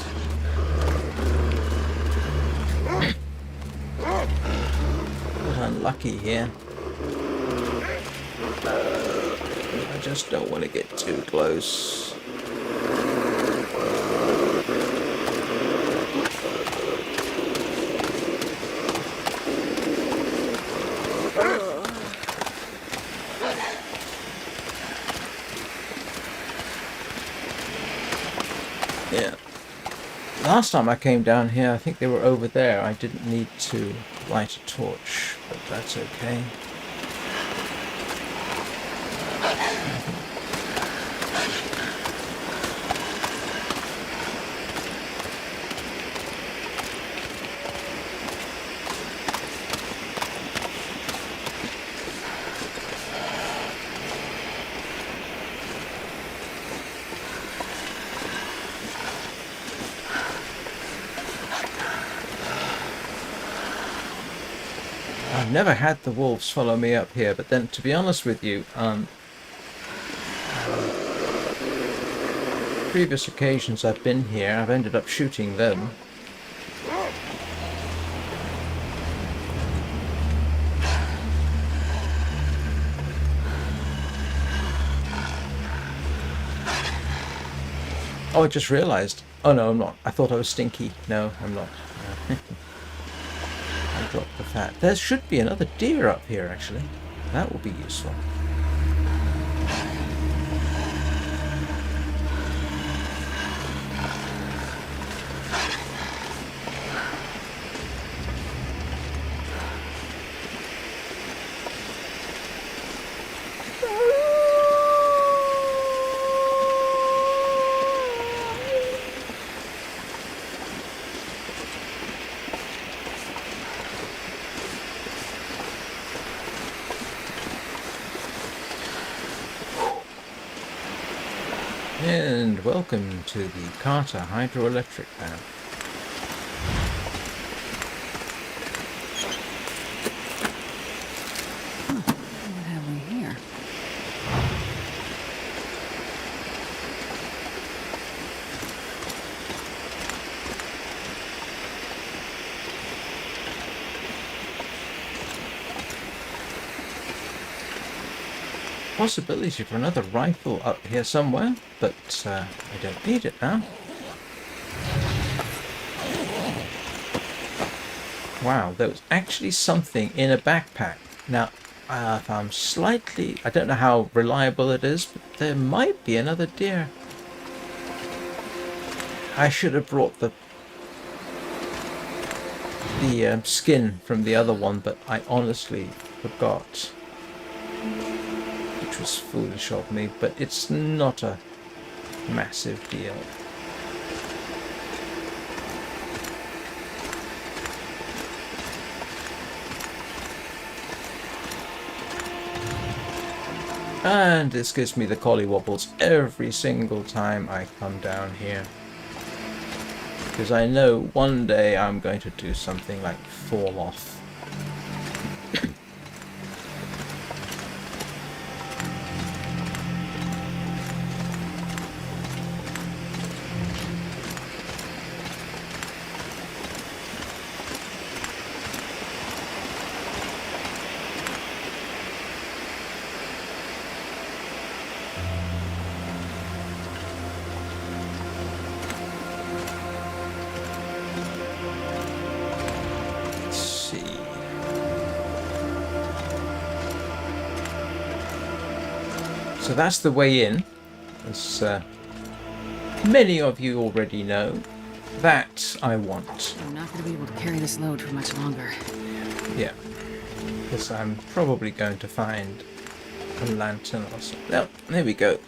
unlucky here. I just don't want to get too close. Yeah. Last time I came down here, I think they were over there. I didn't need to light a torch, but that's okay. I've never had the wolves follow me up here, but then, to be honest with you, previous occasions I've been here, I've ended up shooting them. Oh, I just realised. Oh no, I'm not. I thought I was stinky. No, I'm not. I dropped the fat. There should be another deer up here, actually. That will be useful. And welcome to the Carter hydroelectric plant. What have we here? Possibility for another rifle up here somewhere, but I don't need it now. Wow, there was actually something in a backpack. Now, if I'm slightly... I don't know how reliable it is, but there might be another deer. I should have brought the skin from the other one, but I honestly forgot. Which was foolish of me, but it's not a massive deal. And this gives me the collywobbles every single time I come down here. Because I know one day I'm going to do something like fall off. So that's the way in, as many of you already know. That I want. I'm not going to be able to carry this load for much longer. Yeah, because I'm probably going to find a lantern or something. Oh, there we go.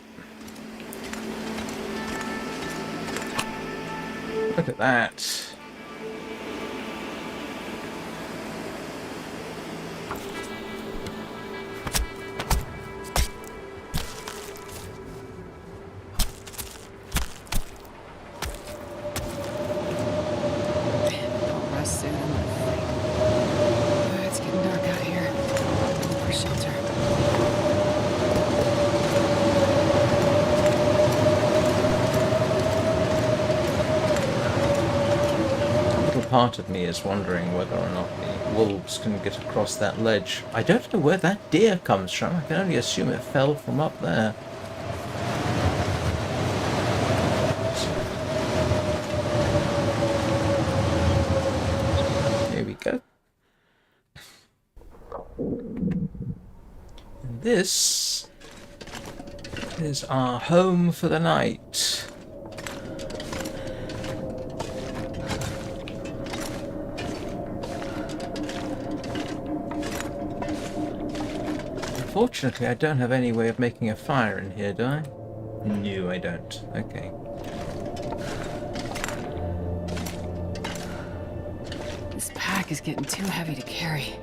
Look at that. I'll rest soon. I'm afraid. Oh, it's getting dark out here. Look for shelter. Part of me is wondering whether or not the wolves can get across that ledge. I don't know where that deer comes from. I can only assume it fell from up there. Here we go. And this is our home for the night. Unfortunately, I don't have any way of making a fire in here, do I? No, I don't. Okay. This pack is getting too heavy to carry.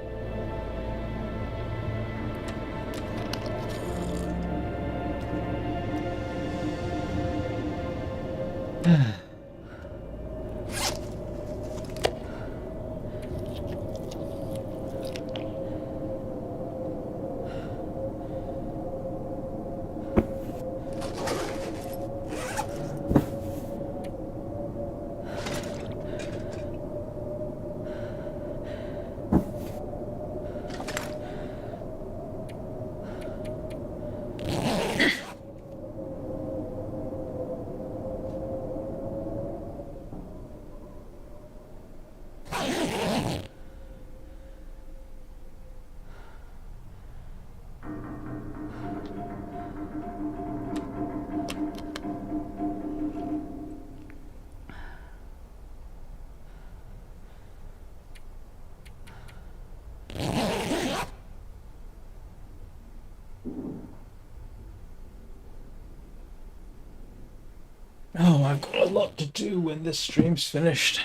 Oh, I've got a lot to do when this stream's finished.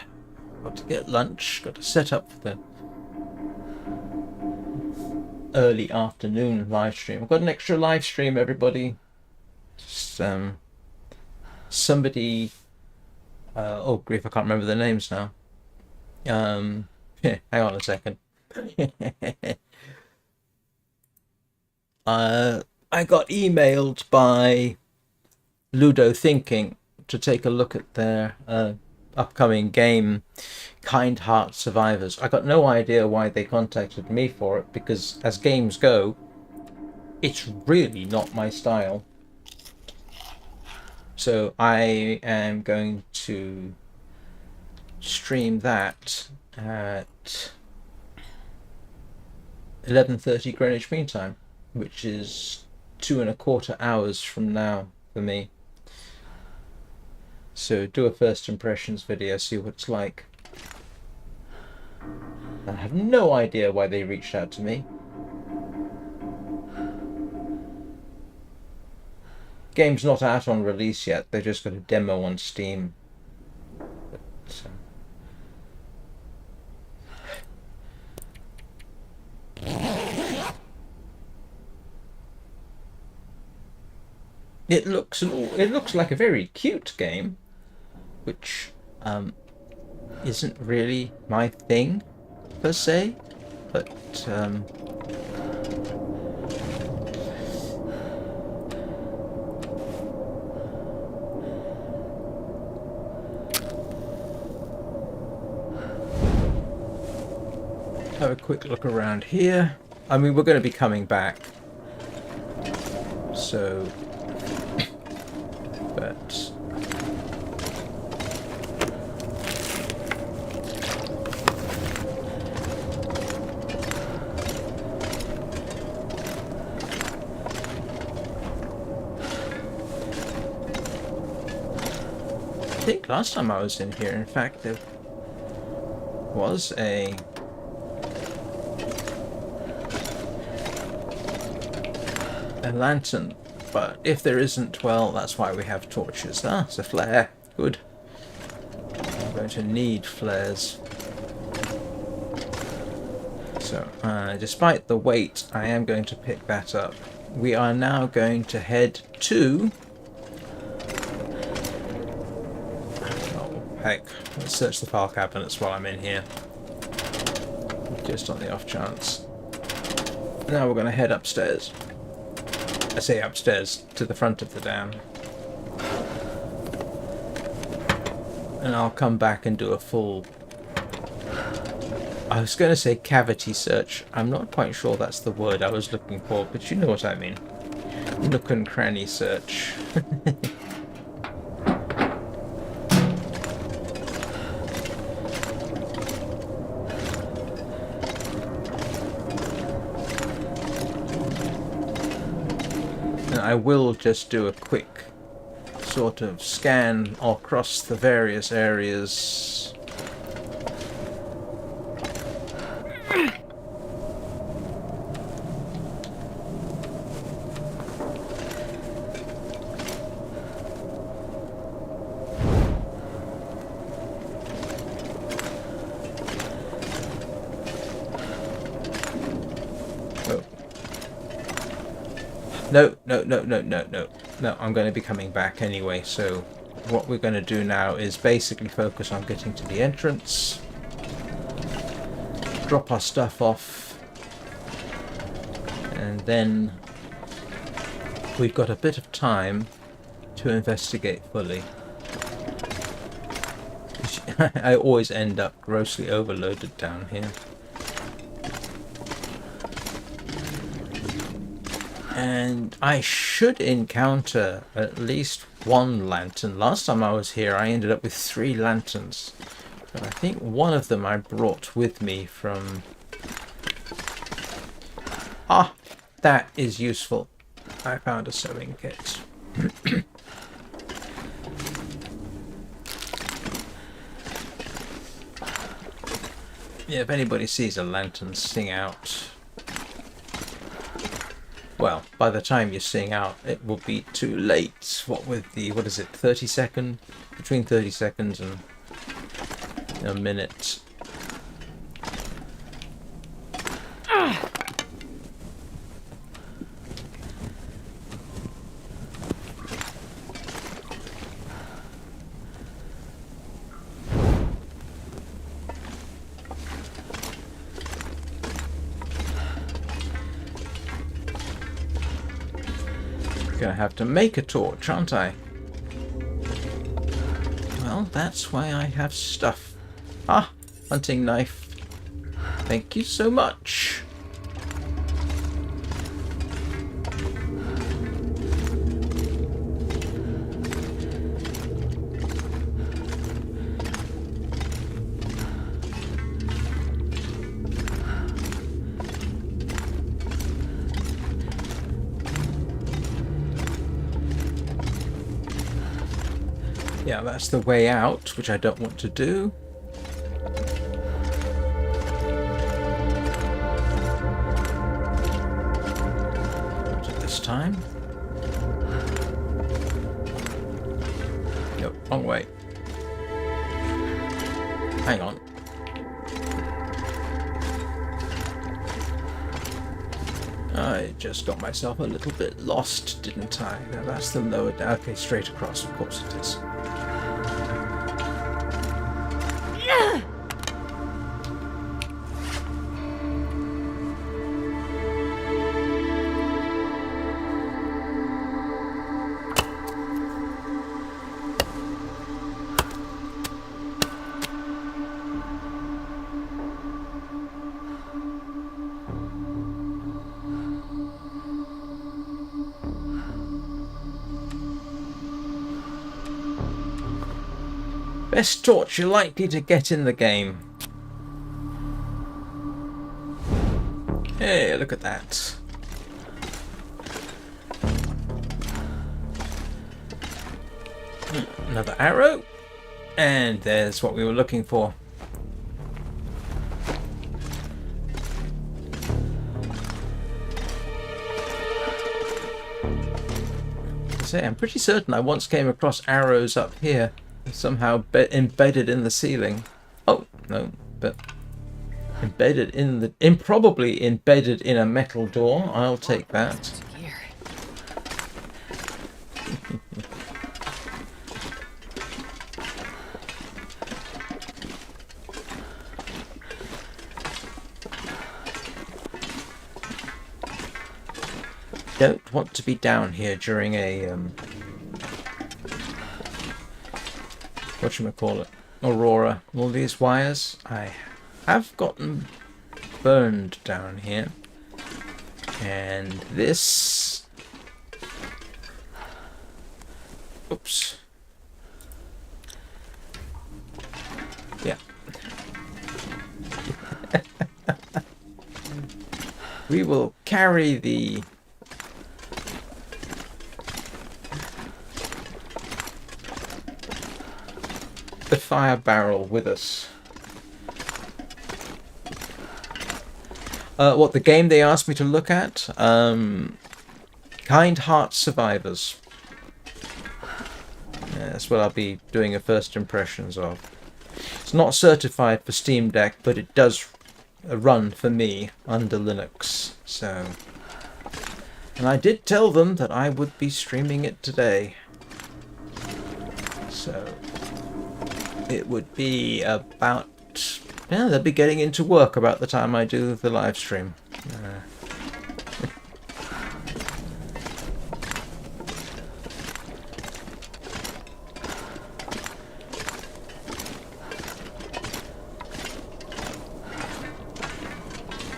Got to get lunch, got to set up for the early afternoon live stream. I've got an extra live stream, everybody. Just, somebody... oh, grief, I can't remember their names now. Hang on a second. I got emailed by Ludo Thinking to take a look at their upcoming game, Kind Heart Survivors. I got no idea why they contacted me for it, because as games go, it's really not my style. So I am going to stream that at 11:30 Greenwich Mean Time, which is 2.25 hours from now for me. So do a first impressions video, see what it's like. I have no idea why they reached out to me. Game's not out on release yet, they just got a demo on Steam. So. It looks like a very cute game, which isn't really my thing per se, but have a quick look around here. I mean, we're going to be coming back, so but I think last time I was in here, in fact, there was a lantern, but if there isn't, well, that's why we have torches. Ah, it's a flare. Good. going to need flares. So, despite the weight, I am going to pick that up. We are now going to head to... Oh, heck. Let's search the file cabinets while I'm in here. Just on the off chance. Now we're going to head upstairs. I say upstairs, to the front of the dam. And I'll come back and do a full... I was going to say cavity search. I'm not quite sure that's the word I was looking for, but you know what I mean. Nook and cranny search. And I will just do a quick sort of scan across the various areas. No, I'm going to be coming back anyway, so what we're going to do now is basically focus on getting to the entrance, drop our stuff off, and then we've got a bit of time to investigate fully. I always end up grossly overloaded down here. And I should encounter at least one lantern. Last time I was here, I ended up with 3 lanterns. But I think one of them I brought with me from... Ah, that is useful. I found a sewing kit. Yeah, if anybody sees a lantern sing out... Well, by the time you sing out, it will be too late. What with the, what is it, 30 second? Between 30 seconds and a minute. Gonna have to make a torch, aren't I? Well, that's why I have stuff. Ah, hunting knife. Thank you so much. Yeah, that's the way out, which I don't want to do. Not at this time. Nope, wrong way. Hang on. I just got myself a little bit lost, didn't I? Now that's the lower... Okay, straight across, of course it is. Best torch you're likely to get in the game. Hey, look at that. Another arrow. And there's what we were looking for. I'm pretty certain I once came across arrows up here. Somehow embedded in the ceiling. Oh, no, but embedded in the... improbably embedded in a metal door. I'll take that. Gear. Don't want to be down here during a whatchamacallit, Aurora. All these wires, I have gotten burned down here, and this, oops, yeah. We will carry the fire barrel with us. What the game they asked me to look at? Kind Heart Survivors. Yeah, that's what I'll be doing a first impressions of. It's not certified for Steam Deck, but it does run for me under Linux. So, and I did tell them that I would be streaming it today. So it would be about... yeah, they'll be getting into work about the time I do the live stream.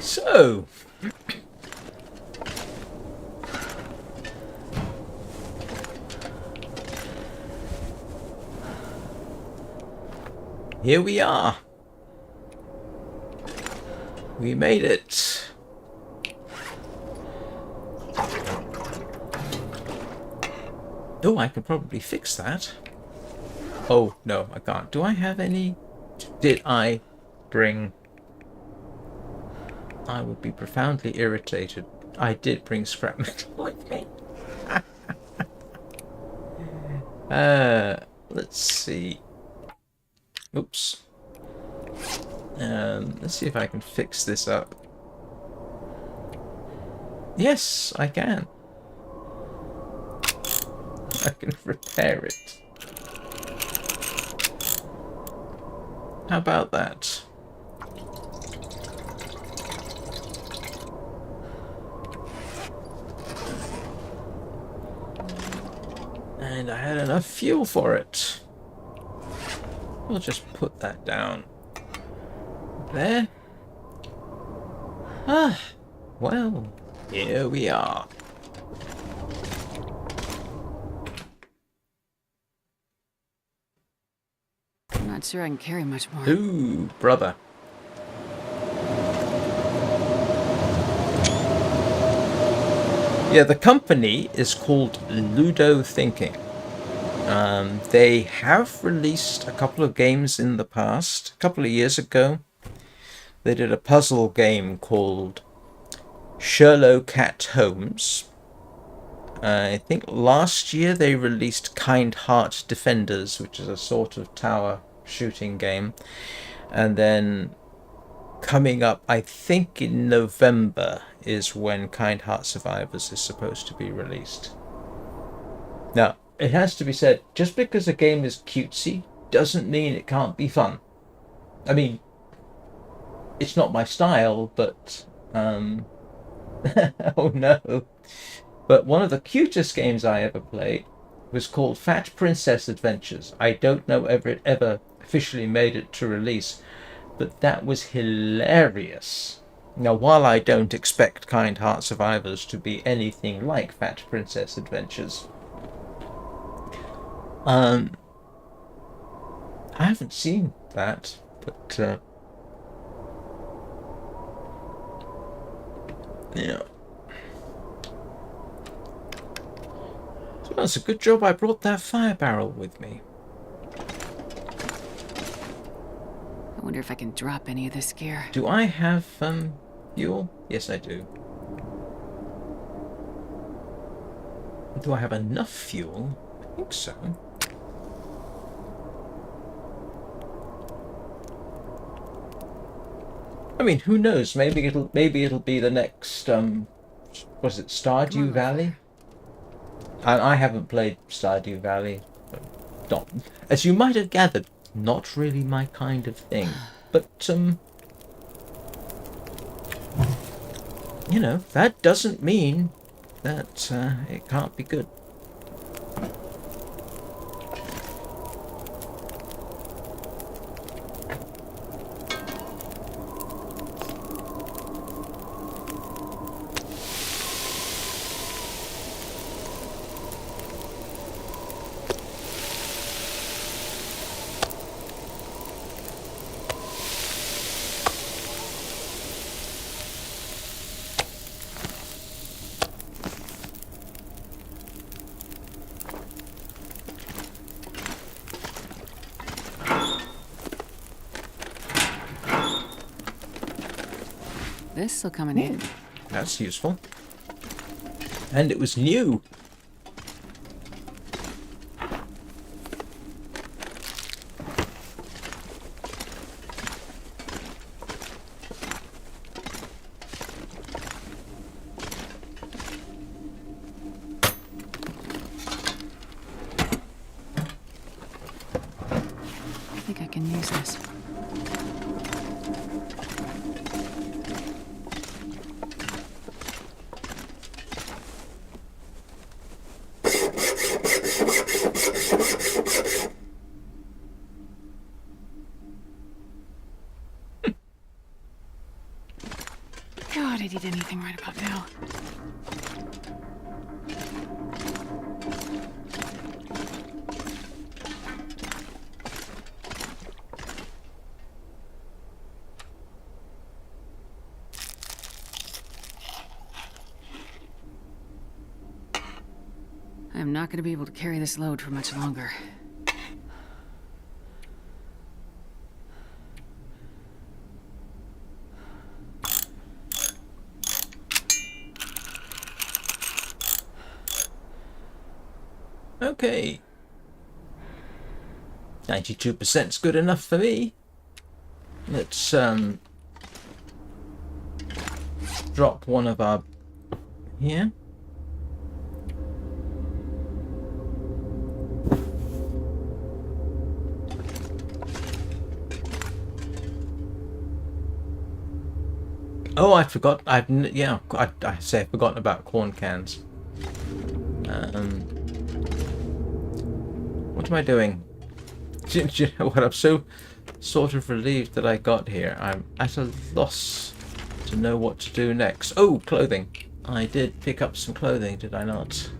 So... here we are. We made it. Oh, I can probably fix that. Oh, no, I can't. Do I have any? Did I bring... I would be profoundly irritated. I did bring scrap metal with me. Let's see. Oops. Let's see if I can fix this up. Yes, I can. I can repair it. How about that? And I had enough fuel for it. We'll just put that down there. Ah, well, here we are. I'm not sure I can carry much more. Ooh, brother. Yeah, the company is called Ludo Thinking. They have released a couple of games in the past. A couple of years ago, they did a puzzle game called Sherlock Cat Holmes. I think last year they released Kind Heart Defenders, which is a sort of tower shooting game. And then coming up, I think in November, is when Kind Heart Survivors is supposed to be released. Now, it has to be said, just because a game is cutesy doesn't mean it can't be fun. I mean, it's not my style, but oh no. But one of the cutest games I ever played was called Fat Princess Adventures. I don't know if it ever officially made it to release, but that was hilarious. Now, while I don't expect Kind Heart Survivors to be anything like Fat Princess Adventures, I haven't seen that, but yeah. So it's a good job I brought that fire barrel with me. I wonder if I can drop any of this gear. Do I have fuel? Yes, I do. Do I have enough fuel? I think so. I mean, who knows? Maybe it'll be the next was it Stardew Valley? And I haven't played Stardew Valley. Not, as you might have gathered, not really my kind of thing. But you know, that doesn't mean that it can't be good. This still coming in. That's useful. And it was new. I think I can use this. God, I did anything right about now. I am not going to be able to carry this load for much longer. Okay. 92% is good enough for me. Let's drop one of our here. Oh, I forgot. I say I've forgotten about corn cans. What am I doing? Do you know what? I'm so sort of relieved that I got here. I'm at a loss to know what to do next. Oh, clothing. I did pick up some clothing, did I not?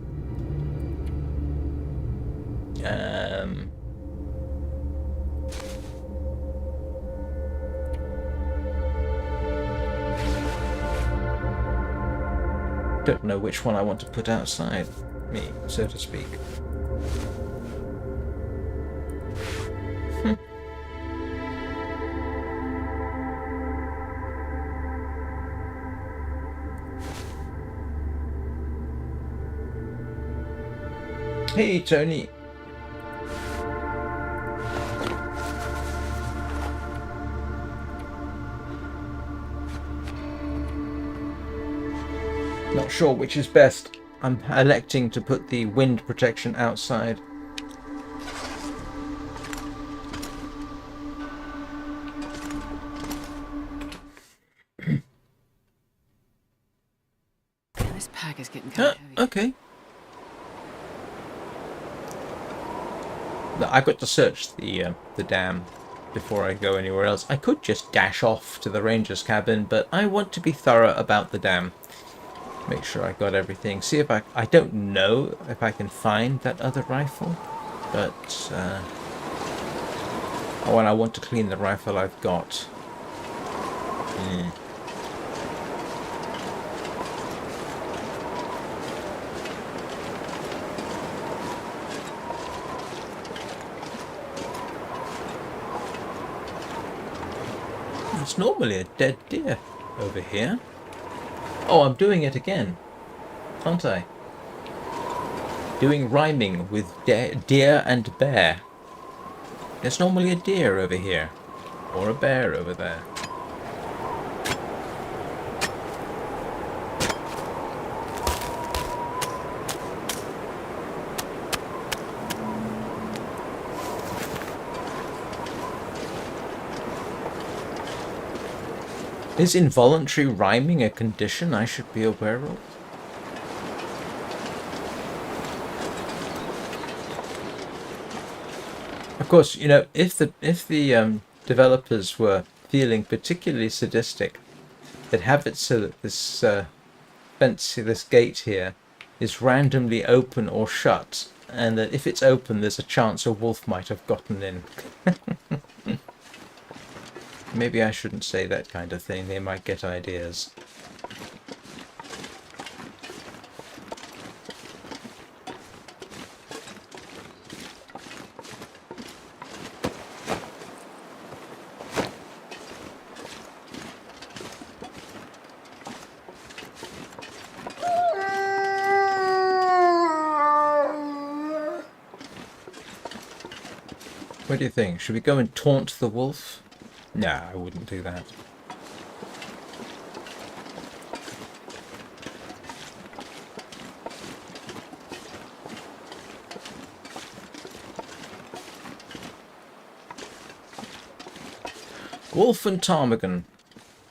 Don't know which one I want to put outside me, so to speak. Hey, Tony. Not sure which is best. I'm electing to put the wind protection outside. This pack is getting kind of heavy. Okay. I've got to search the dam before I go anywhere else. I could just dash off to the ranger's cabin, but I want to be thorough about the dam. Make sure I got everything. See if I don't know if I can find that other rifle, but oh, and I want to clean the rifle I've got. It's normally a dead deer over here. Oh, I'm doing it again, aren't I? Doing rhyming with deer and bear. There's normally a deer over here, or a bear over there. Is involuntary rhyming a condition I should be aware of? Of course, you know, if the developers were feeling particularly sadistic, they'd have it so that this this gate here, is randomly open or shut, and that if it's open, there's a chance a wolf might have gotten in. Maybe I shouldn't say that kind of thing. They might get ideas. What do you think? Should we go and taunt the wolf? No, I wouldn't do that. Wolf and ptarmigan.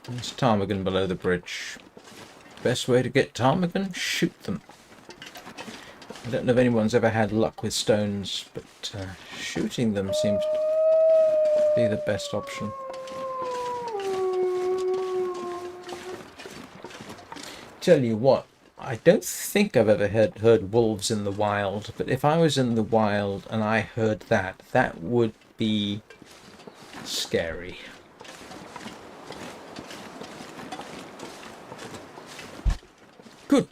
There's ptarmigan below the bridge. Best way to get ptarmigan? Shoot them. I don't know if anyone's ever had luck with stones, but shooting them seems to be the best option. Tell you what, I don't think I've ever heard wolves in the wild, but if I was in the wild and I heard that, that would be scary. Good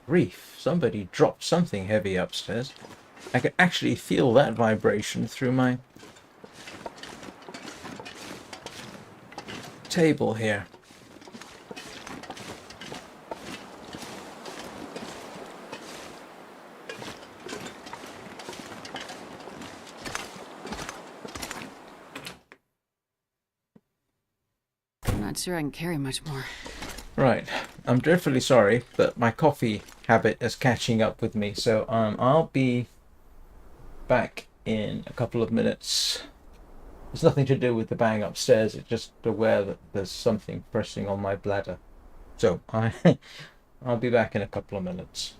grief, somebody dropped something heavy upstairs. I could actually feel that vibration through my table here. I'm not sure I can carry much more. Right, I'm dreadfully sorry, but my coffee habit is catching up with me, so I'll be back in a couple of minutes. It's nothing to do with the bang upstairs, it's just aware that there's something pressing on my bladder. So I'll be back in a couple of minutes.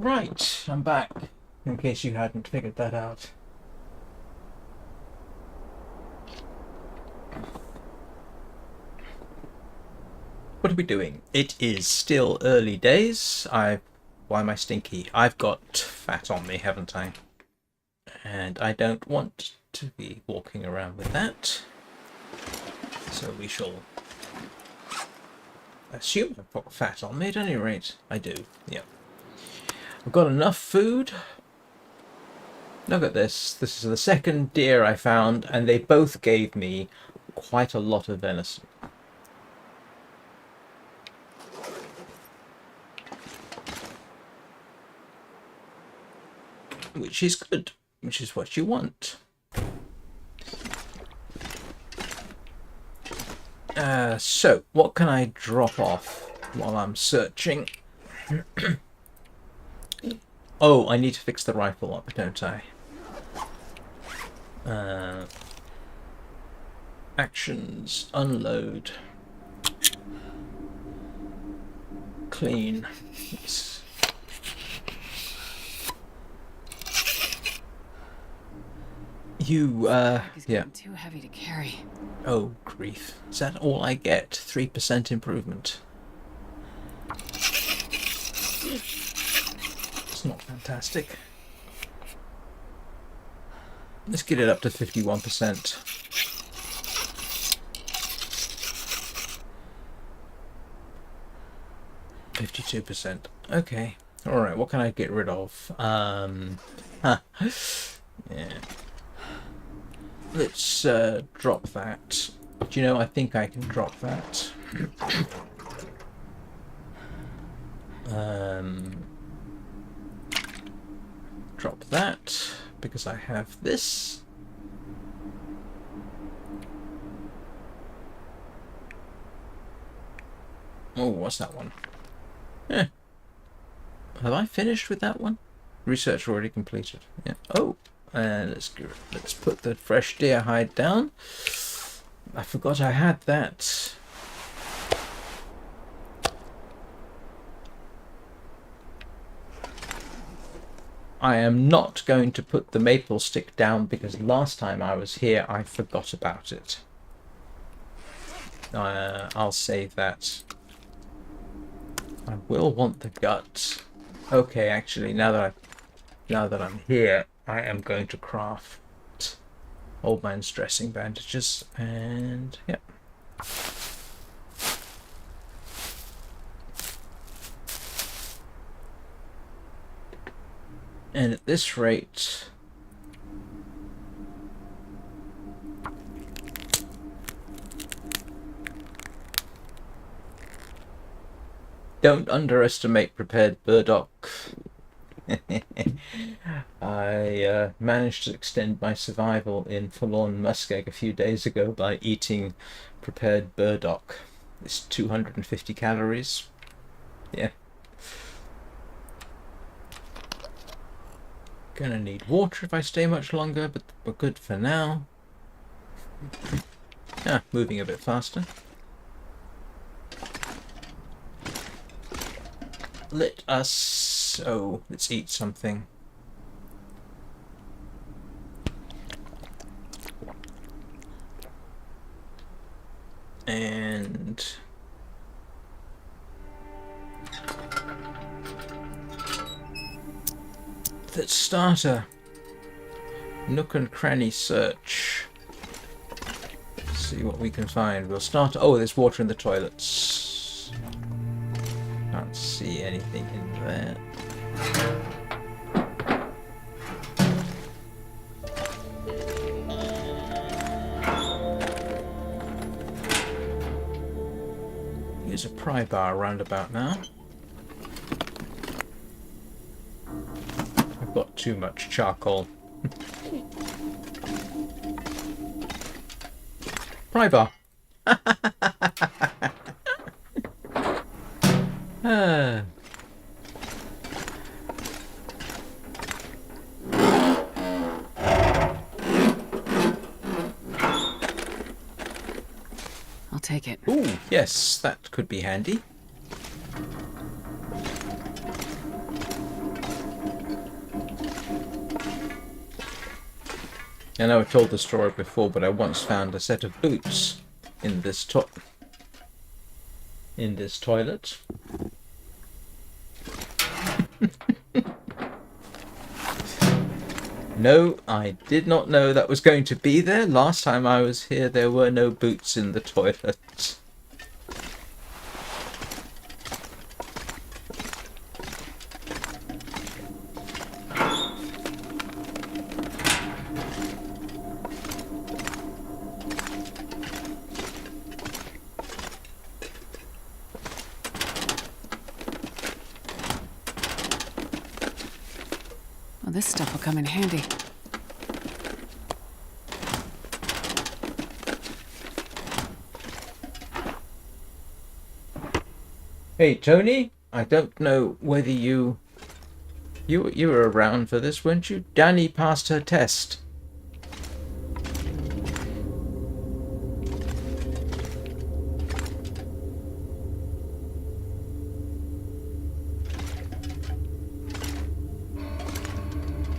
Right, I'm back, in case you hadn't figured that out. What are we doing? It is still early days. Why am I stinky? I've got fat on me, haven't I? And I don't want to be walking around with that. So we shall assume I've got fat on me at any rate. I do, yeah. I've got enough food. Look at this. This is the second deer I found, and they both gave me quite a lot of venison. Which is good, which is what you want. So, what can I drop off while I'm searching? Oh, I need to fix the rifle up, don't I? Actions, unload, clean. Yes. Yeah. Too heavy to carry. Oh, grief. Is that all I get? 3% improvement. It's not fantastic. Let's get it up to 51%. %. Okay. Alright, what can I get rid of? Yeah. Let's drop that. Do you know, I think I can drop that. Drop that, because I have this. Oh, what's that one? Yeah. Have I finished with that one? Research already completed. Yeah. Oh. Let's put the fresh deer hide down. I forgot I had that. I am not going to put the maple stick down because last time I was here I forgot about it. I'll save that. I will want the gut. Okay, actually, now that I'm here, I am going to craft old man's dressing bandages, and yeah. And at this rate, don't underestimate prepared burdock. I managed to extend my survival in forlorn muskeg a few days ago by eating prepared burdock. It's 250 calories. Yeah. Gonna need water if I stay much longer, but we're good for now. Moving a bit faster. Let's eat something. And let's start a nook and cranny search. See what we can find. We'll start. Oh, there's water in the toilets. Can't see anything in there. Here's a pry bar roundabout now. I've got too much charcoal. Pry bar. I'll take it. Ooh, yes, that could be handy. I know I told the story before, but I once found a set of boots in this toilet. No, I did not know that was going to be there. Last time I was here, there were no boots in the toilet. Well, this stuff will come in handy. Hey, Tony, I don't know whether you were around for this, weren't you? Danny passed her test.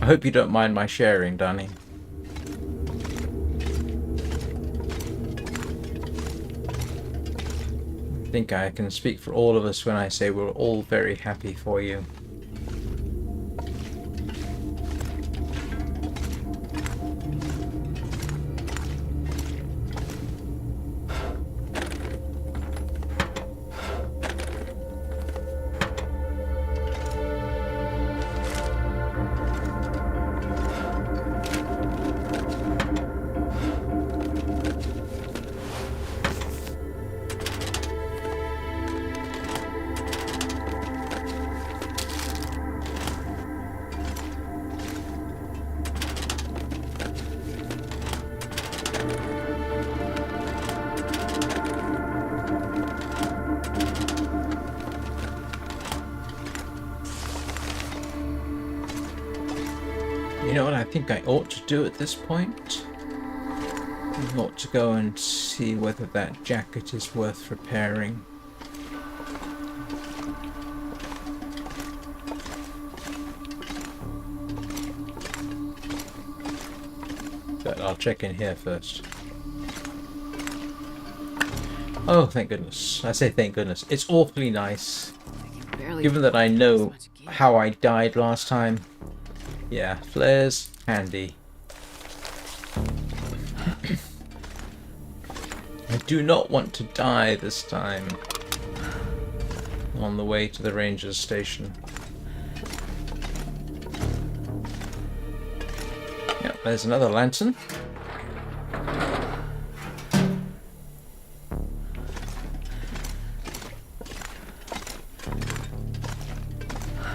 I hope you don't mind my sharing, Danny. I think I can speak for all of us when I say we're all very happy for you. You know what I think I ought to do at this point? I ought to go and see whether that jacket is worth repairing. But I'll check in here first. Oh, thank goodness. I say thank goodness. It's awfully nice. Given that I know how I died last time. Yeah, flares, handy. I do not want to die this time. On the way to the ranger's station. Yep, there's another lantern.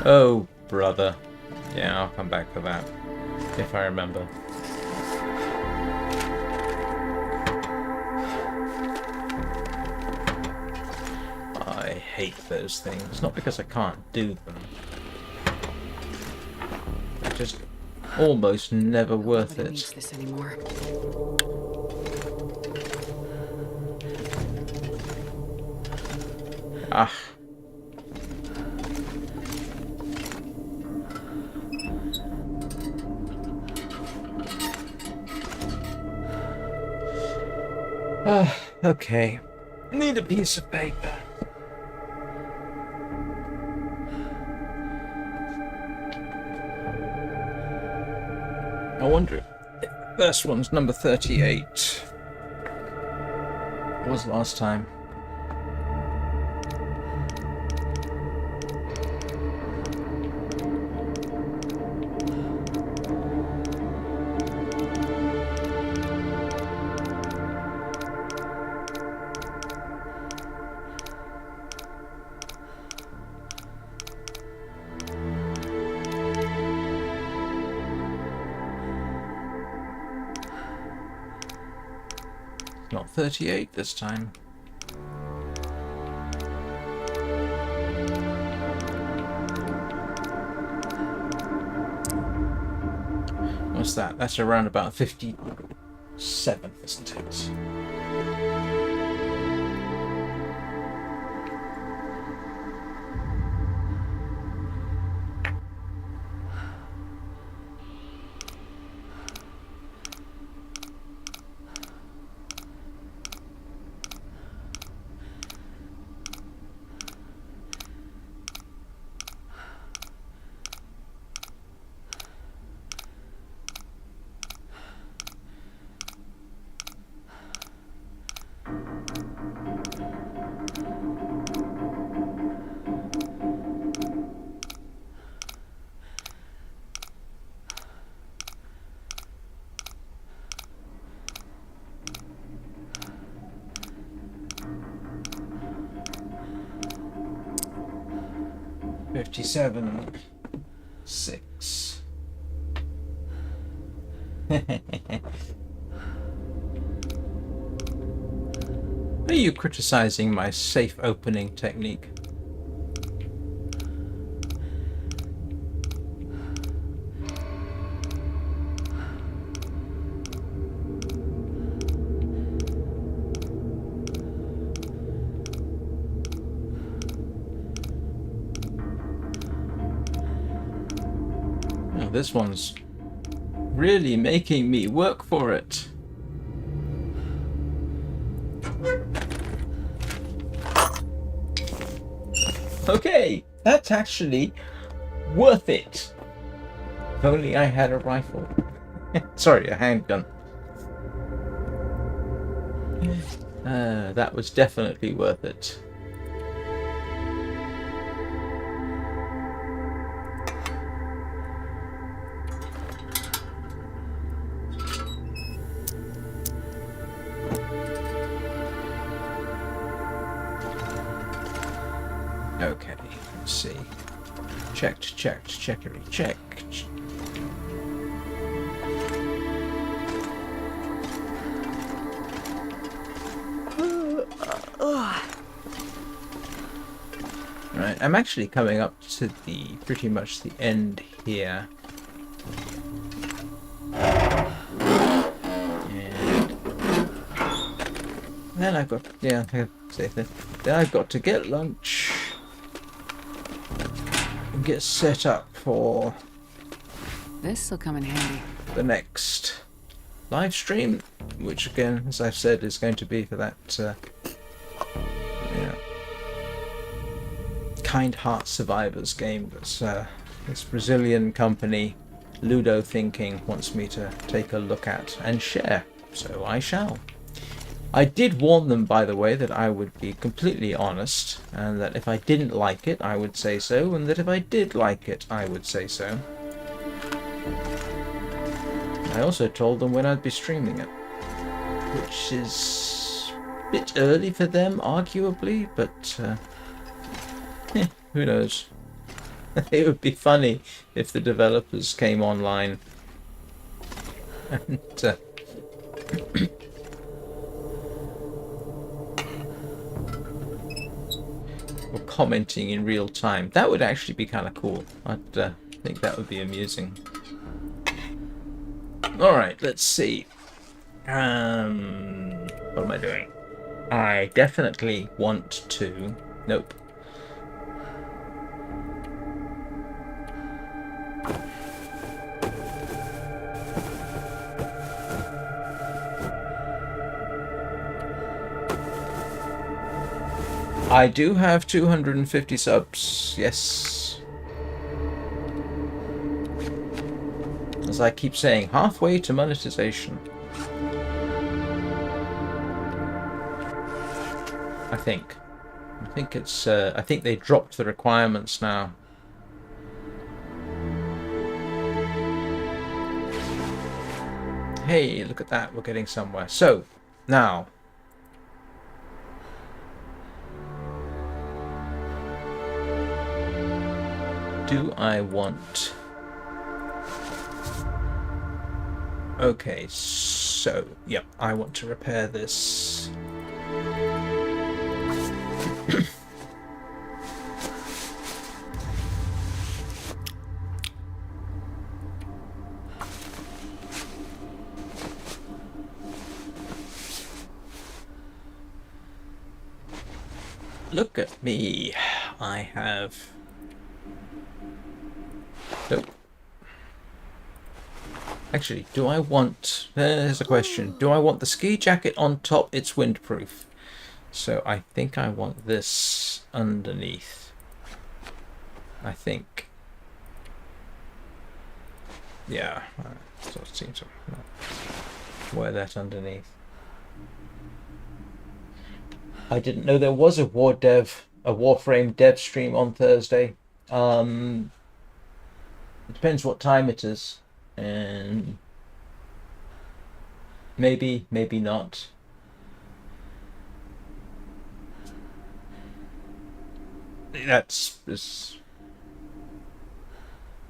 Oh, brother. Yeah, I'll come back for that, if I remember. I hate those things. Not because I can't do them. They're just almost never worth Nobody it. needs this anymore. Ah. Okay. Need a piece of paper. I wonder if the first one's number 38. It was last time. Not 38 this time. What's that? That's around about 57, isn't it? 57. 6. Are you criticizing my safe opening technique? Oh, this one's really making me work for it. Okay, that's actually worth it. If only I had a rifle. Sorry, a handgun. That was definitely worth it. Okay, let's see. Checked, checkery, checked. Right, I'm actually coming up to the pretty much the end here. And then I've got, yeah, then I've got to get lunch and get set up for This'll come in handy. the next live stream, which again, as I've said, is going to be for that Kind Heart Survivors game that's this Brazilian company, Ludo Thinking, wants me to take a look at and share, so I shall. I did warn them, by the way, that I would be completely honest, and that if I didn't like it, I would say so, and that if I did like it, I would say so. I also told them when I'd be streaming it, which is a bit early for them, arguably, but who knows. It would be funny if the developers came online and were commenting in real time. That would actually be kind of cool. I'd think that would be amusing. Alright, let's see. What am I doing? I definitely want to... Nope. I do have 250 subs, yes. As I keep saying, halfway to monetization. I think it's, I think they dropped the requirements now. Hey, look at that, we're getting somewhere. So, now... do I want... Okay, so, yep, I want to repair this. Look at me. I have... Nope. Actually, do I want... There's a question. Do I want the ski jacket on top? It's windproof. So I think I want this underneath. I think. Yeah. So it seems to wear that underneath. I didn't know there was a Warframe dev stream on Thursday. It depends what time it is, and maybe not. That's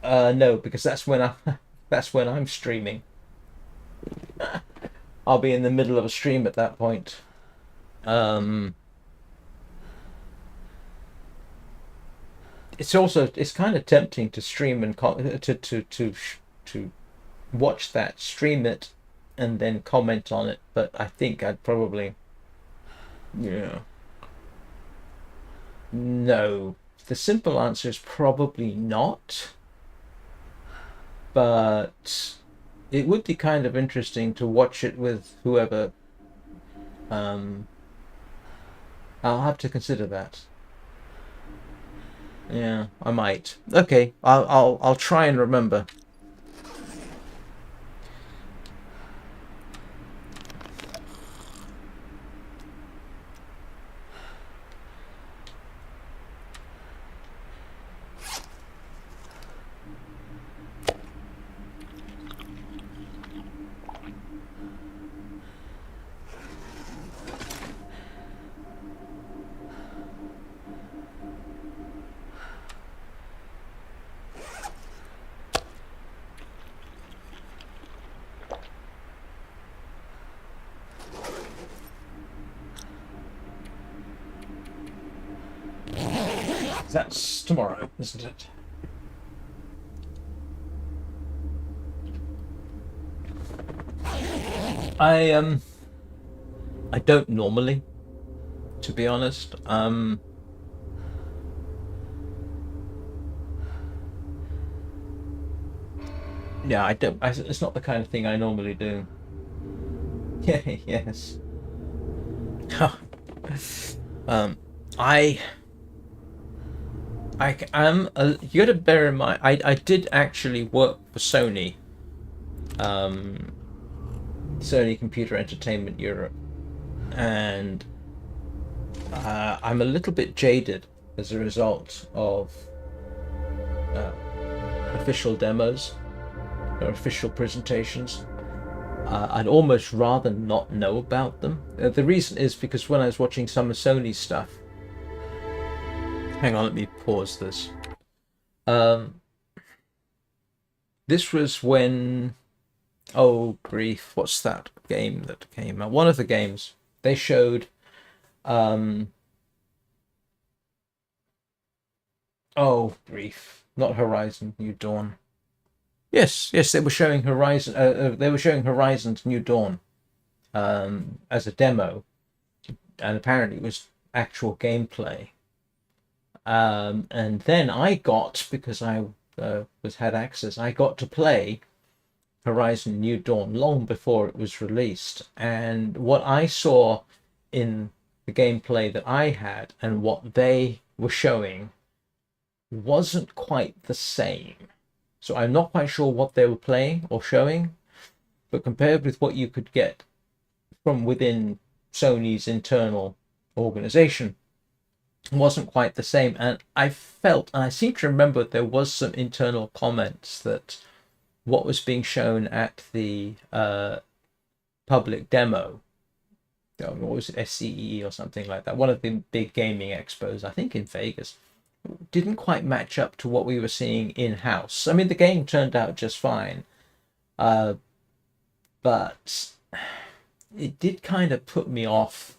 No, because that's when I that's when I'm streaming. I'll be in the middle of a stream at that point. It's kind of tempting to stream and to watch that, stream it, and then comment on it. But I think I'd probably, yeah, no. The simple answer is probably not. But it would be kind of interesting to watch it with whoever. Um, I'll have to consider that. Yeah, I might. Okay, I'll try and remember. That's tomorrow, isn't it? I I don't normally, to be honest. Yeah, I don't. It's not the kind of thing I normally do. Yeah, yes. um, I I am. You got to bear in mind. I did actually work for Sony. Um, Sony Computer Entertainment Europe, and I'm a little bit jaded as a result of uh, official demos or official presentations. I'd almost rather not know about them. The reason is because when I was watching some of Sony's stuff, hang on, let me pause this. This was when, oh grief, what's that game that came out? One of the games they showed. Oh grief, not Horizon New Dawn. Yes, yes, they were showing Horizon. They were showing Horizon's New Dawn as a demo, and apparently it was actual gameplay. And then I got, because I had access, I got to play Horizon New Dawn long before it was released. And what I saw in the gameplay that I had and what they were showing wasn't quite the same. So I'm not quite sure what they were playing or showing, but compared with what you could get from within Sony's internal organization, it wasn't quite the same. And I felt, and I seem to remember there was some internal comments that what was being shown at the public demo, what was it, SCE or something like that, one of the big gaming expos, I think in Vegas, didn't quite match up to what we were seeing in-house. I mean, the game turned out just fine, but it did kind of put me off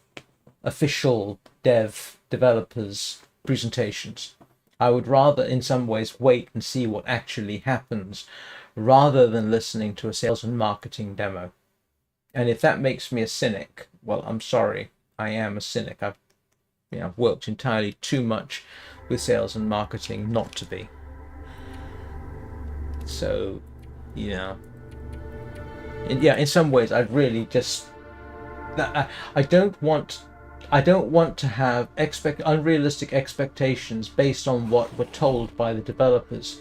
official developers presentations. I would rather in some ways wait and see what actually happens rather than listening to a sales and marketing demo. And if that makes me a cynic, well, I'm sorry, I am a cynic. I've worked entirely too much with sales and marketing not to be. So, in some ways, I'd really just I don't want to have unrealistic expectations based on what were told by the developers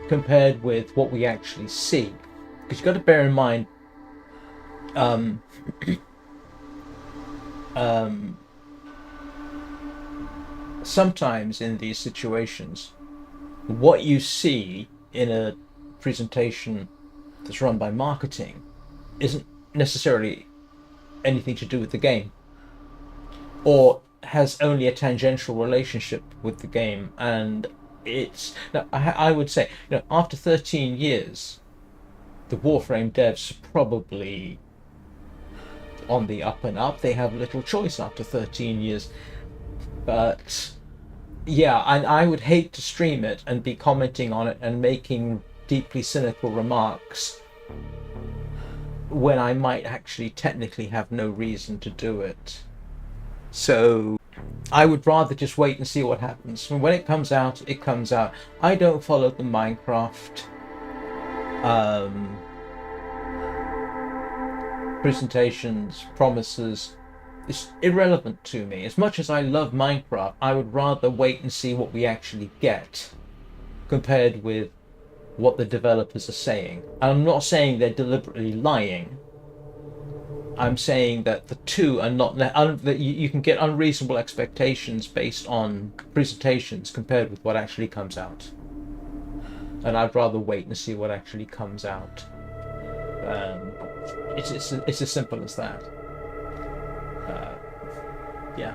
compared with what we actually see. Because you've got to bear in mind, sometimes in these situations, what you see in a presentation that's run by marketing isn't necessarily anything to do with the game, or has only a tangential relationship with the game. And it's no, I would say, after 13 years, the Warframe devs are probably on the up and up. They have little choice after 13 years. But yeah, and I would hate to stream it and be commenting on it and making deeply cynical remarks when I might actually technically have no reason to do it. So I would rather just wait and see what happens. When it comes out, it comes out. I don't follow the Minecraft presentations, promises. It's irrelevant to me. As much as I love Minecraft, I would rather wait and see what we actually get compared with what the developers are saying. And I'm not saying they're deliberately lying. I'm saying that the two are not that you can get unreasonable expectations based on presentations compared with what actually comes out. And I'd rather wait and see what actually comes out. It's as simple as that. Yeah.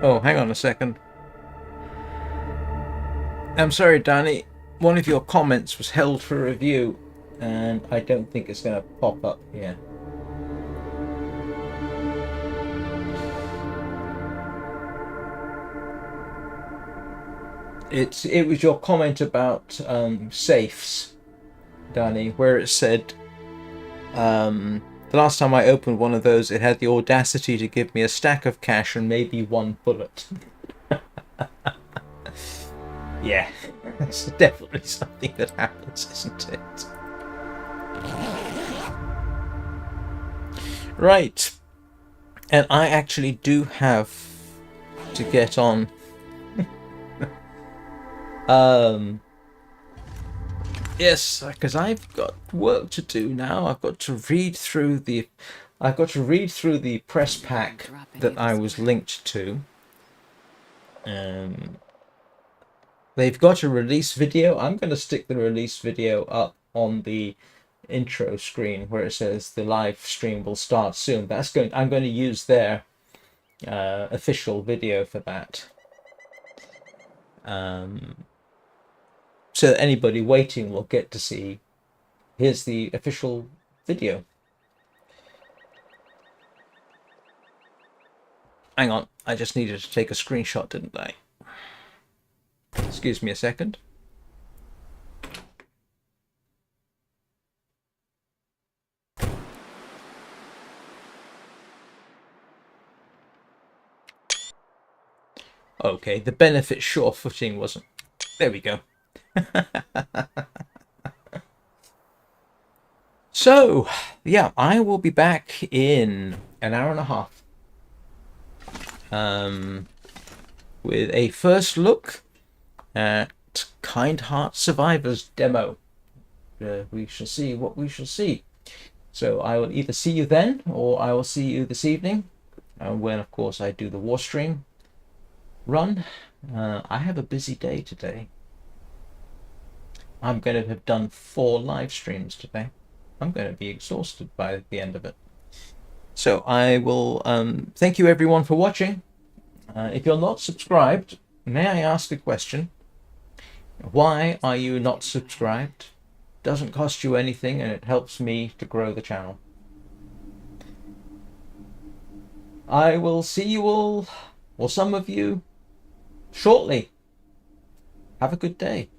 Oh, hang on a second. I'm sorry, Danny. One of your comments was held for review, and I don't think it's going to pop up here. It was your comment about safes, Danny, where it said the last time I opened one of those, it had the audacity to give me a stack of cash and maybe one bullet. Yeah, it's definitely something that happens, isn't it? Right, and I actually do have to get on. Yes, because I've got work to do now. I've got to read through the press pack that I was linked to. They've got a release video. I'm going to stick the release video up on the intro screen where it says the live stream will start soon. I'm going to use their official video for that. So anybody waiting will get to see, here's the official video. Hang on, I just needed to take a screenshot, didn't I? Excuse me a second. Okay, the benefit sure-footing wasn't. There we go. So, yeah, I will be back in an hour and a half with a first look at Kind Heart Survivors demo. We shall see what we shall see. So I will either see you then, or I will see you this evening, when, of course, I do the war stream run. I have a busy day today. I'm going to have done 4 live streams today. I'm going to be exhausted by the end of it. So I will thank you everyone for watching. If you're not subscribed, may I ask a question? Why are you not subscribed? Doesn't cost you anything, and it helps me to grow the channel. I will see you all, or some of you, shortly. Have a good day.